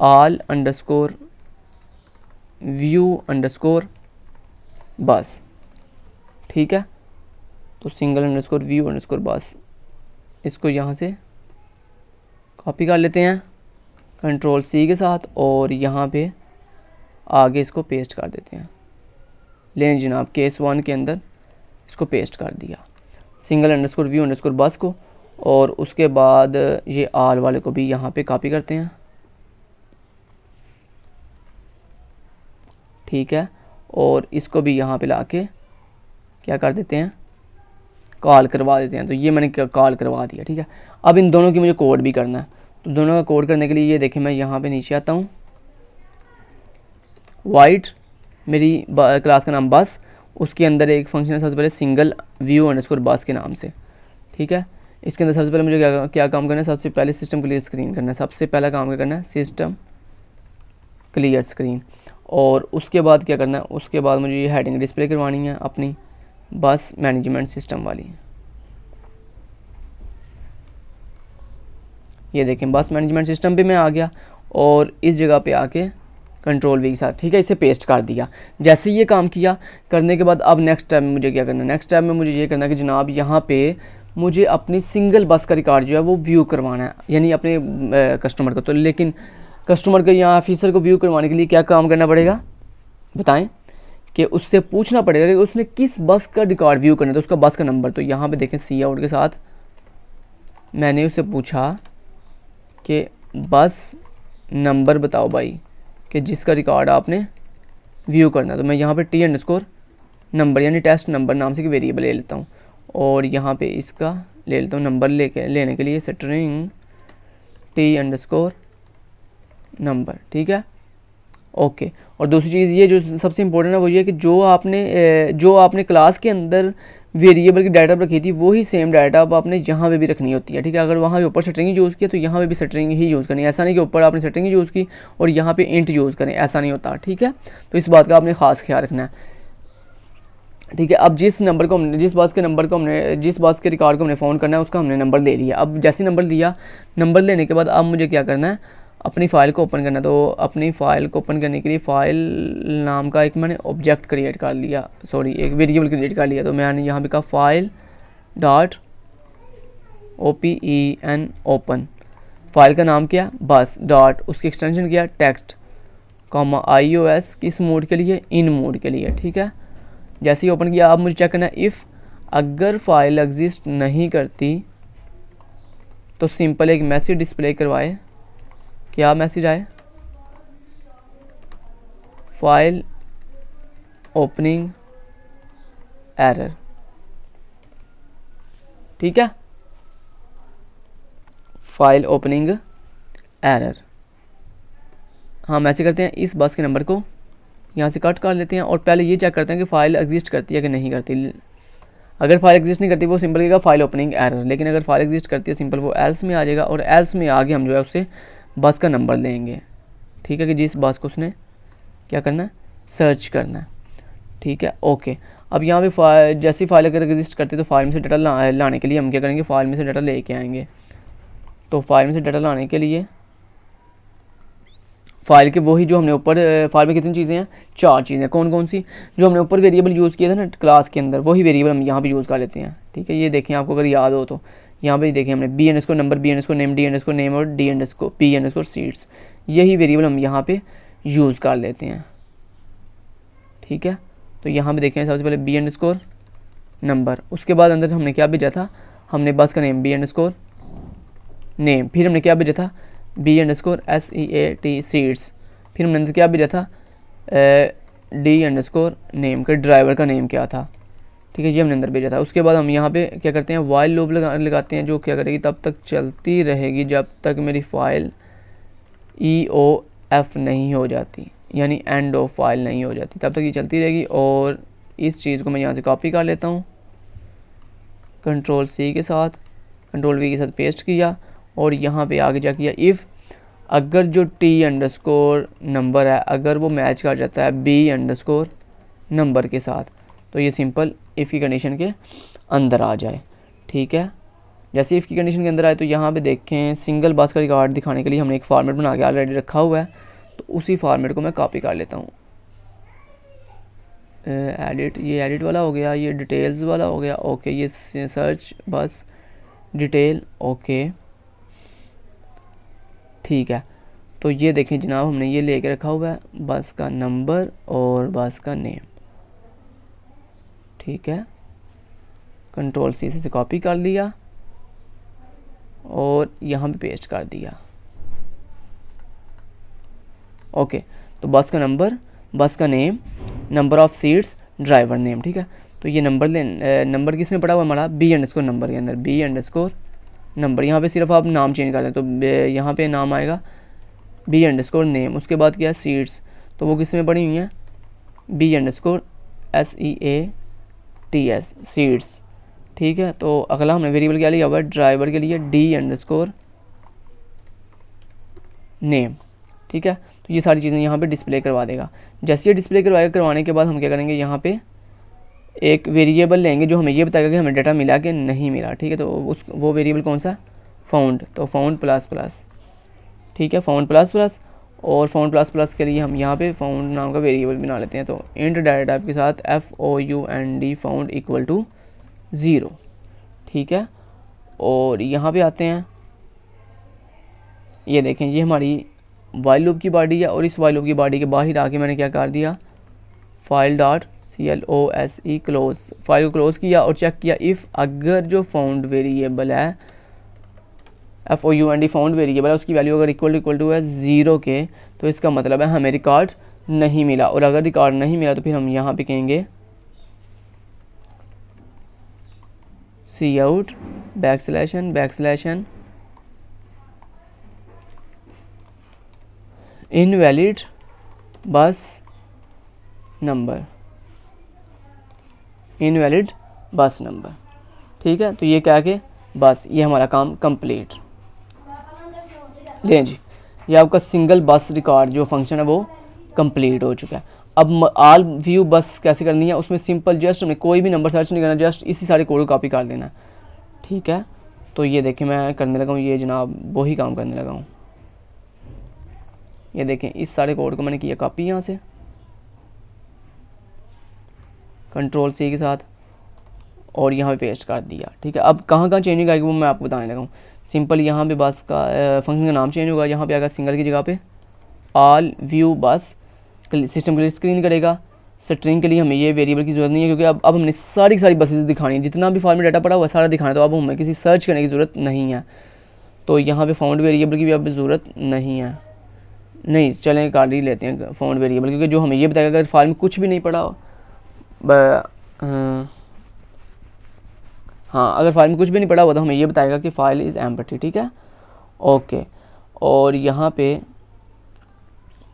आल अंडरस्कोर व्यू अंडरस्कोर बस, ठीक है। तो सिंगल अंडरस्कोर व्यू अंडरस्कोर बस, इसको यहाँ से कॉपी कर लेते हैं Ctrl+C के साथ, और यहाँ पे आगे इसको पेस्ट कर देते हैं। लें जनाब, केस 1 के अंदर इसको पेस्ट कर दिया, सिंगल अंडरस्कोर व्यू अंडरस्कोर बस को। और उसके बाद ये आल वाले को भी यहाँ पे कॉपी करते हैं, ठीक है। और इसको भी यहाँ पे लाके क्या कर देते हैं, कॉल करवा देते हैं। तो ये मैंने कॉल करवा दिया, ठीक है। अब इन दोनों की मुझे कोड भी करना है। तो दोनों का कोड करने के लिए ये देखें, मैं यहाँ पे नीचे आता हूँ, वाइड मेरी क्लास का नाम बस, उसके अंदर एक फंक्शन है सबसे पहले सिंगल व्यू अंडरस्कोर बस के नाम से, ठीक है। इसके अंदर सबसे पहले मुझे क्या काम करना है, सबसे पहले सिस्टम क्लियर स्क्रीन करना है। सबसे पहला काम क्या करना है, सिस्टम क्लियर स्क्रीन। और उसके बाद क्या करना है, उसके बाद मुझे ये हेडिंग डिस्प्ले करवानी है अपनी बस मैनेजमेंट सिस्टम वाली। ये देखें, बस मैनेजमेंट सिस्टम पे मैं आ गया, और इस जगह पे आके कंट्रोल वी के साथ, ठीक है, इसे पेस्ट कर दिया। जैसे ये काम किया करने के बाद अब नेक्स्ट स्टेप में मुझे क्या करना है, नेक्स्ट स्टेप में मुझे ये करना है कि जनाब यहाँ पे मुझे अपनी सिंगल बस का रिकॉर्ड जो है वो व्यू करवाना है, यानी अपने कस्टमर को। तो लेकिन कस्टमर को या ऑफिसर को व्यू करवाने के लिए क्या काम करना पड़ेगा बताएं, कि उससे पूछना पड़ेगा कि उसने किस बस का रिकॉर्ड व्यू करना है, तो उसका बस का नंबर। तो यहाँ पे देखें सी आउट के साथ मैंने उससे पूछा कि बस नंबर बताओ भाई कि जिसका रिकॉर्ड आपने व्यू करना है। तो मैं यहाँ पे टी अंडरस्कोर नंबर यानी टेस्ट नंबर नाम से वेरिएबल ले लेता हूँ और यहाँ पे इसका ले लेता हूँ नंबर लेने के लिए स्ट्रिंग टी अंडरस्कोर नंबर, ठीक है, ओके। और दूसरी चीज़ ये जो सबसे इम्पोर्टेंट है वो ये कि जो आपने क्लास के अंदर वेरिएबल की डाटा रखी थी वही सेम डाटा अब आपने यहाँ पे भी रखनी होती है, ठीक है। अगर वहाँ पे ऊपर स्ट्रिंग यूज़ किया तो यहाँ पे भी स्ट्रिंग ही यूज़ करनी है। ऐसा नहीं कि ऊपर आपने स्ट्रिंग यूज़ की और यहाँ पे इंट यूज़ करें, ऐसा नहीं होता, ठीक है। तो इस बात का आपने ख़ास ख्याल रखना है, ठीक है। अब जिस बस के रिकॉर्ड को हमने फ़ोन करना है उसका हमने नंबर ले लिया। अब जैसे नंबर लिया, नंबर लेने के बाद अब मुझे क्या करना है, अपनी फ़ाइल को ओपन करना। तो अपनी फ़ाइल को ओपन करने के लिए फ़ाइल नाम का एक मैंने ऑब्जेक्ट क्रिएट कर लिया, सॉरी एक वेरिएबल क्रिएट कर लिया। तो मैंने यहाँ पे कहा file dot OPEN open, file का नाम क्या बस डॉट, उसकी एक्सटेंशन क्या टेक्स्ट, iOS किस मोड के लिए, इन मोड के लिए, ठीक है। जैसे ही ओपन किया अब मुझे चेक करना है इफ़ अगर फाइल एग्जिस्ट नहीं करती तो सिंपल एक मैसेज डिस्प्ले करवाए। क्या मैसेज आए, फाइल ओपनिंग एरर, ठीक है, फाइल ओपनिंग एरर। हम ऐसे करते हैं, इस बस के नंबर को यहाँ से कट कर लेते हैं और पहले ये चेक करते हैं कि फ़ाइल एग्जिस्ट करती है कि नहीं करती। अगर फाइल एग्जिस्ट नहीं करती वो सिंपल लिखेगा फाइल ओपनिंग एरर, लेकिन अगर फाइल एग्जिस्ट करती है सिंपल वो एल्स में आ जाएगा और एल्स में आगे हम जो है उससे बस का नंबर लेंगे, ठीक है, कि जिस बस को उसने क्या करना है सर्च करना है, ठीक है, ओके। अब यहाँ पे जैसी फाइल अगर एग्जिस्ट करती है तो फाइल में से डाटा लाने के लिए हम क्या करेंगे, फाइल में से डाटा लेके आएंगे। तो फाइल में से डाटा लाने के लिए फाइल के वही जो हमने ऊपर फाइल में कितनी चीज़ें हैं, 4 चीज़ें, कौन कौन सी, जो हमने ऊपर वेरिएबल यूज़ किया था ना क्लास के अंदर वही वेरिएबल हम यहाँ पे यूज़ कर लेते हैं, ठीक है। ये देखें आपको अगर याद हो तो यहाँ पे देखें हमने B underscore number, B underscore name, D underscore name और D underscore P underscore seats, यही वेरिएबल हम यहाँ पे यूज़ कर लेते हैं, ठीक है। तो यहाँ पे देखें सबसे पहले बी अंडरस्कोर नंबर, उसके बाद अंदर हमने क्या भेजा था, हमने बस का नेम बी अंडरस्कोर नेम, फिर हमने क्या भेजा था बी अंडरस्कोर SEAT सीट्स, फिर हमने अंदर क्या भेजा था डी अंडरस्कोर नेम का ड्राइवर का नेम क्या था, ठीक है, ये हमने अंदर भेजा था। उसके बाद हम यहाँ पे क्या करते हैं वाइल लूप लगाते हैं जो क्या करेगी तब तक चलती रहेगी जब तक मेरी फाइल EOF नहीं हो जाती, यानी एंड ऑफ फाइल नहीं हो जाती, तब तक ये चलती रहेगी। और इस चीज़ को मैं यहाँ से कॉपी कर लेता हूँ, Ctrl+C के साथ Ctrl+V के साथ पेस्ट किया और यहाँ पे आगे जा किया इफ़ अगर जो टी अंडरस्कोर नंबर है अगर वो मैच कर जाता है बी अंडरस्कोर नंबर के साथ तो ये सिंपल इफ़ की कंडीशन के अंदर आ जाए, ठीक है। जैसे इफ़ की कंडीशन के अंदर आए तो यहाँ पे देखें सिंगल बस का रिकॉर्ड दिखाने के लिए हमने एक फॉर्मेट बना के ऑलरेडी रखा हुआ है, तो उसी फॉर्मेट को मैं कॉपी कर लेता हूँ। एडिट, ये एडिट वाला हो गया, ये डिटेल्स वाला हो गया, ओके, ये सर्च बस डिटेल, ओके, ठीक है। तो ये देखें जनाब हमने ये लेके रखा हुआ है बस का नंबर और बस का नेम, ठीक है, Ctrl+C से कॉपी कर लिया और यहाँ पे पेस्ट कर दिया, ओके। तो बस का नंबर, बस का name, number of seats, driver name, ठीक है। तो ये नंबर किस में पड़ा हुआ हमारा बी अंडरस्कोर नंबर के अंदर, बी अंडरस्कोर नंबर, यहाँ पे सिर्फ आप नाम चेंज कर दें तो यहाँ पे नाम आएगा बी अंडरस्कोर नेम, उसके बाद क्या है सीट्स, तो वो किस में पड़ी हुई हैं बी अंडरस्कोर SEATS सीट्स, ठीक है। तो अगला हमने वेरिएबल क्या लिया हुआ है ड्राइवर के लिए डी अंडरस्कोर नेम, ठीक है। तो ये सारी चीज़ें यहाँ पे डिस्प्ले करवा देगा। जैसे ये डिस्प्ले करवाने के बाद हम क्या करेंगे यहाँ पे एक वेरिएबल लेंगे जो हमें ये बताएगा कि हमें डाटा मिला कि नहीं मिला, ठीक है। तो वो वेरिएबल कौन सा फाउंड, तो फाउंड प्लस प्लस, ठीक है, फाउंड प्लस प्लस और फाउंड प्लस प्लस के लिए हम यहाँ पे फाउंड नाम का वेरिएबल बना लेते हैं। तो इंट डाटा टाइप के साथ FOUND फाउंड इक्वल टू 0, ठीक है। और यहाँ पे आते हैं, ये देखें ये हमारी वाइल लूप की बॉडी है, और इस वाइल लूप की बॉडी के बाहर आके मैंने क्या कर दिया, file dot CLOSE close, file को क्लोज किया और चेक किया इफ़ अगर जो फाउंड वेरिएबल है FOUND फाउंड वेरिएबल है उसकी वैल्यू अगर इक्वल टू है 0 के, तो इसका मतलब है हमें रिकॉर्ड नहीं मिला। और अगर रिकॉर्ड नहीं मिला तो फिर हम यहाँ पे कहेंगे cout बैकस्लैशन इनवैलिड बस नंबर, इनवैलिड बस नंबर, ठीक है। तो ये क्या के बस ये हमारा काम कंप्लीट। लें जी, ये आपका सिंगल बस रिकॉर्ड जो फंक्शन है वो कंप्लीट हो चुका है। अब आल व्यू बस कैसे करनी है, उसमें सिंपल जस्ट हमें कोई भी नंबर सर्च नहीं करना, जस्ट इसी सारे कोड को कॉपी कर देना, ठीक है। तो ये देखें मैं करने लगा हूँ, ये जनाब वही काम करने लगा हूँ। ये देखें इस सारे कोड को मैंने किया कॉपी यहाँ से Ctrl+C के साथ और यहाँ पे पेस्ट कर दिया, ठीक है। अब कहाँ कहाँ चेंजिंग आएगी वो मैं आपको बताने लगा हूँ। सिंपल यहाँ पे बस का फंक्शन का नाम चेंज होगा, यहाँ पे आएगा सिंगल की जगह पे ऑल व्यू बस, सिस्टम क्लियर स्क्रीन करेगा। स्ट्रिंग के लिए हमें ये वेरिएबल की ज़रूरत नहीं है, क्योंकि अब हमने सारी की सारी बसेस दिखानी है, जितना भी फॉर्म में डाटा पड़ा हुआ सारा दिखाना है, तो अब हमें किसी सर्च करने की ज़रूरत नहीं है। तो यहाँ पे फाउंड वेरिएबल की भी अब ज़रूरत नहीं है, नहीं चलें काट ही लेते हैं फाउंड वेरिएबल, क्योंकि जो हमें ये बताएगा अगर फाइल में कुछ भी नहीं पड़ा हाँ अगर फाइल में कुछ भी नहीं पड़ा हुआ तो हमें ये बताएगा कि फ़ाइल इज़ एम्प्टी, ठीक है, ओके। और यहाँ पे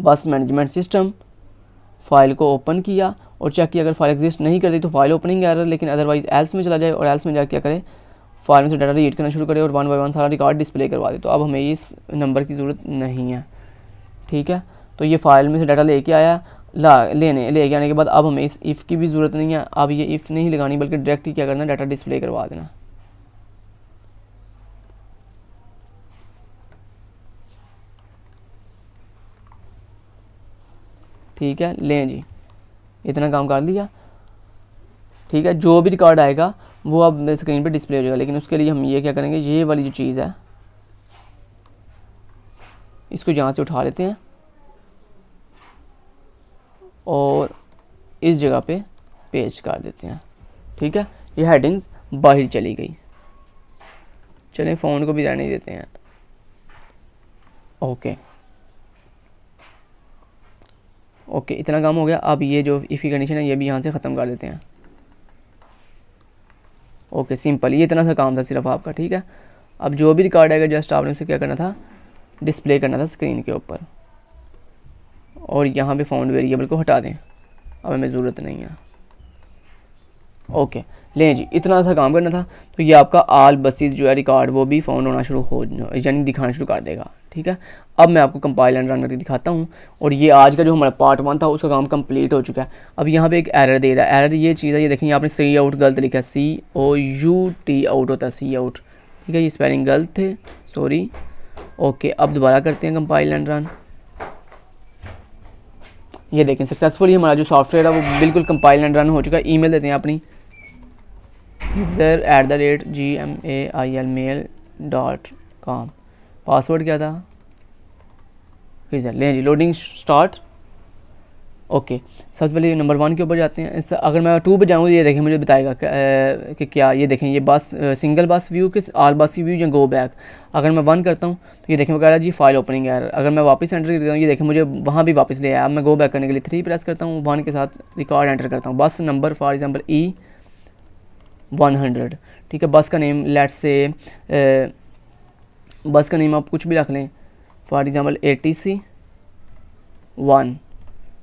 बस मैनेजमेंट सिस्टम फ़ाइल को ओपन किया और चेक किया, अगर फाइल एग्जिस्ट नहीं करती तो फाइल ओपनिंग एरर, लेकिन अदरवाइज़ एल्स में चला जाए और एल्स में जाकर क्या करे, फाइल में से डाटा रीड करना शुरू करे और 1 बाय 1 सारा रिकॉर्ड डिस्प्ले करवा दे। तो अब हमें इस नंबर की ज़रूरत नहीं है, ठीक है। तो ये फाइल में से डाटा लेके आया, लेके आने के बाद अब हमें इस इफ़ की भी ज़रूरत नहीं है। अब ये इफ़ नहीं लगानी बल्कि डायरेक्ट ही क्या करना, डाटा डिस्प्ले करवा देना, ठीक है। लें जी इतना काम कर लिया, ठीक है। जो भी रिकॉर्ड आएगा वो अब स्क्रीन पे डिस्प्ले हो जाएगा, लेकिन उसके लिए हम ये क्या करेंगे, ये वाली जो चीज़ है इसको यहाँ से उठा लेते हैं और इस जगह पे पेस्ट कर देते हैं, ठीक है। ये हेडिंग्स बाहर चली गई, चलें फ़ोन को भी रहने देते हैं, ओके ओके। इतना काम हो गया। अब ये जो इफ़ की कंडीशन है ये भी यहाँ से ख़त्म कर देते हैं, ओके सिंपल। ये इतना सा काम था सिर्फ आपका, ठीक है। अब जो भी रिकॉर्ड आएगा जस्ट आपने उसे क्या करना था, डिस्प्ले करना था स्क्रीन के ऊपर, और यहाँ पे फाउंड वेरिएबल को हटा दें, अब हमें ज़रूरत नहीं है, ओके। लें जी इतना सा काम करना था। तो ये आपका आल बसेस जो है रिकॉर्ड वो भी फाउंड होना शुरू हो यानी दिखाना शुरू कर देगा, ठीक है। अब मैं आपको कंपाइल एंड रन करके दिखाता हूँ। और ये आज का जो हमारा पार्ट 1 था उसका काम कंप्लीट हो चुका है। अब यहाँ पे एक एरर दे रहा है, एरर ये चीज़ है, ये देखें आपने सी आउट गलत लिखा है, COUT आउट होता है सी आउट, ठीक है। ये स्पेलिंग गलत थे, सॉरी, ओके। अब दोबारा करते हैं कंपाइल एंड रन। ये देखें सक्सेसफुली हमारा जो सॉफ्टवेयर है वो बिल्कुल कंपाइल एंड रन हो चुका है। ईमेल देते हैं अपनी user@gmail.com, पासवर्ड क्या था फिजर। लें जी लोडिंग स्टार्ट, ओके। सबसे पहले नंबर 1 के ऊपर जाते हैं। इस अगर मैं 2 पे जाऊँगा ये देखें मुझे बताएगा कि क्या, ये देखें ये बस सिंगल बस व्यू के आल बस व्यू या गो बैक। अगर मैं 1 करता हूँ तो ये देखें वो कह रहा है जी फाइल ओपनिंग एरर। अगर मैं वापस एंटर कर देता हूँ ये देखें मुझे वहाँ भी वापस ले आया। अब मैं गो बैक करने के लिए 3 प्रेस करता हूँ, 1 के साथ रिकॉर्ड एंटर करता हूँ, बस नंबर फॉर एग्जांपल E100, ठीक है। बस का नेम लेट्स से बस का नेम आप कुछ भी रख लें, फॉर एग्जांपल ATC1,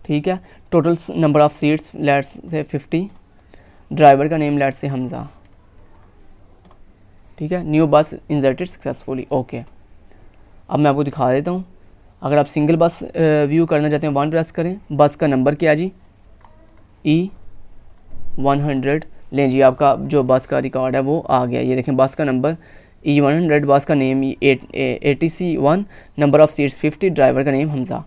ठीक है। Total number of seats let's say 50, driver का नेम लेट्स से हमजा, ठीक है। New bus inserted successfully, okay. अब मैं आपको दिखा देता हूँ। अगर आप सिंगल बस व्यू करना चाहते हैं 1 प्रेस करें, बस का नंबर क्या जी E100। लें जी आपका जो बस का रिकॉर्ड है वो आ गया। ये देखें बस का नंबर E100, बस का name ATC1, number of seats 50, driver का नेम हमजा।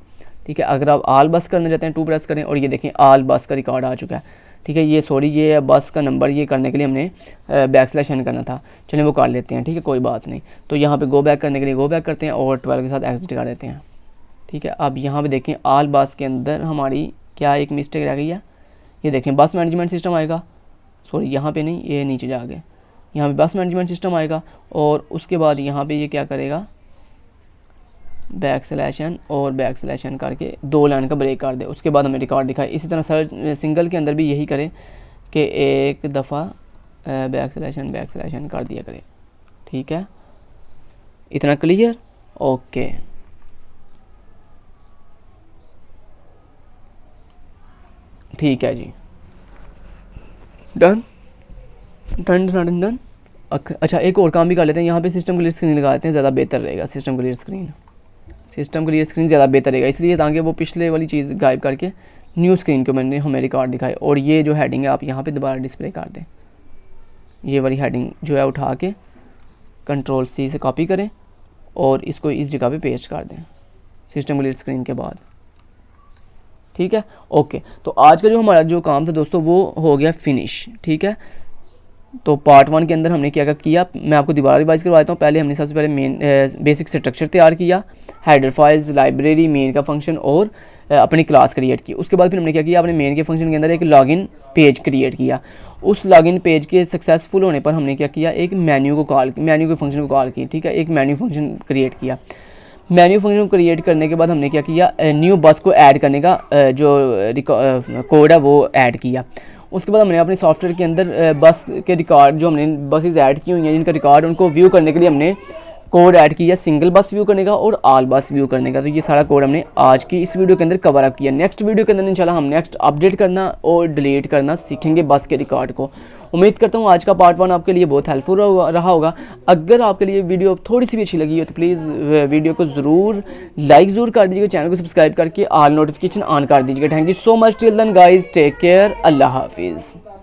ठीक है। अगर आप आल बस करना चाहते हैं 2 प्रेस करें और ये देखें आल बस का रिकॉर्ड आ चुका है, ठीक है। ये सॉरी ये बस का नंबर ये करने के लिए हमने बैक/n करना था, चलिए वो कर लेते हैं, ठीक है, कोई बात नहीं। तो यहाँ पे गो बैक करने के लिए गो बैक करते हैं और 12 के साथ एग्जिट कर देते हैं, ठीक है। अब यहाँ पे देखें आल बस के अंदर हमारी क्या एक मिस्टेक रह गई है, ये देखें बस मैनेजमेंट सिस्टम आएगा, सॉरी यहाँ पे नहीं, ये नीचे जा गए, यहाँ पे बस मैनेजमेंट सिस्टम आएगा और उसके बाद यहाँ पे ये क्या करेगा बैक/n और बैक/n करके 2 लाइन का ब्रेक कर दे, उसके बाद हमें रिकॉर्ड दिखाए। इसी तरह सर्च सिंगल के अंदर भी यही करें कि एक दफ़ा बैक/n कर दिया करें, ठीक है। इतना क्लियर, ओके। ठीक है जी, डन डन डन डन। अच्छा एक और काम भी कर लेते हैं, यहाँ पे सिस्टम क्लियर स्क्रीन लगा देते हैं, ज़्यादा बेहतर रहेगा। सिस्टम क्लियर स्क्रीन ज़्यादा बेहतर रहेगा, इसलिए ताकि वो पिछले वाली चीज़ गायब करके न्यू स्क्रीन को मैंने हमें रिकॉर्ड दिखाए। और ये जो हेडिंग है आप यहाँ पे दोबारा डिस्प्ले कर दें, ये वाली हेडिंग जो है उठा के Ctrl+C से कॉपी करें और इसको इस जगह पे पेस्ट कर दें सिस्टम क्लियर स्क्रीन के बाद, ठीक है, ओके। तो आज का जो हमारा जो काम था दोस्तों वो हो गया फिनिश, ठीक है। तो पार्ट 1 के अंदर हमने क्या क्या किया, मैं आपको दोबारा रिवाइज करवा देता हूँ। पहले हमने सबसे पहले मेन बेसिक स्ट्रक्चर तैयार किया, हेडर फाइल्स, लाइब्रेरी, मेन का फंक्शन और अपनी क्लास क्रिएट की। उसके बाद फिर हमने क्या किया, अपने मेन के फंक्शन के अंदर एक लॉगिन पेज क्रिएट किया। उस लॉगिन पेज के सक्सेसफुल होने पर हमने क्या किया, एक मेन्यू के फंक्शन को कॉल की, ठीक है, एक मेन्यू फंक्शन क्रिएट किया। मेन्यू फंक्शन को क्रिएट करने के बाद हमने क्या किया, न्यू बस को ऐड करने का जो कोड है वो ऐड किया। उसके बाद हमने अपने सॉफ्टवेयर के अंदर बस के रिकॉर्ड जो हमने बसेस ऐड की हुई हैं जिनका रिकॉर्ड उनको व्यू करने के लिए हमने कोड ऐड किया, सिंगल बस व्यू करने का और ऑल बस व्यू करने का। तो ये सारा कोड हमने आज की इस वीडियो के अंदर कवर अप किया। नेक्स्ट वीडियो के अंदर इंशाल्लाह हम नेक्स्ट अपडेट करना और डिलीट करना सीखेंगे बस के रिकॉर्ड को। उम्मीद करता हूँ आज का पार्ट 1 आपके लिए बहुत हेल्पफुल रहा होगा। अगर आपके लिए वीडियो थोड़ी सी भी अच्छी लगी हो तो प्लीज़ वीडियो को ज़रूर लाइक कर दीजिएगा, चैनल को सब्सक्राइब करके ऑल नोटिफिकेशन ऑन कर दीजिएगा। Thank you so much, till then guys, take care, अल्लाह हाफिज़।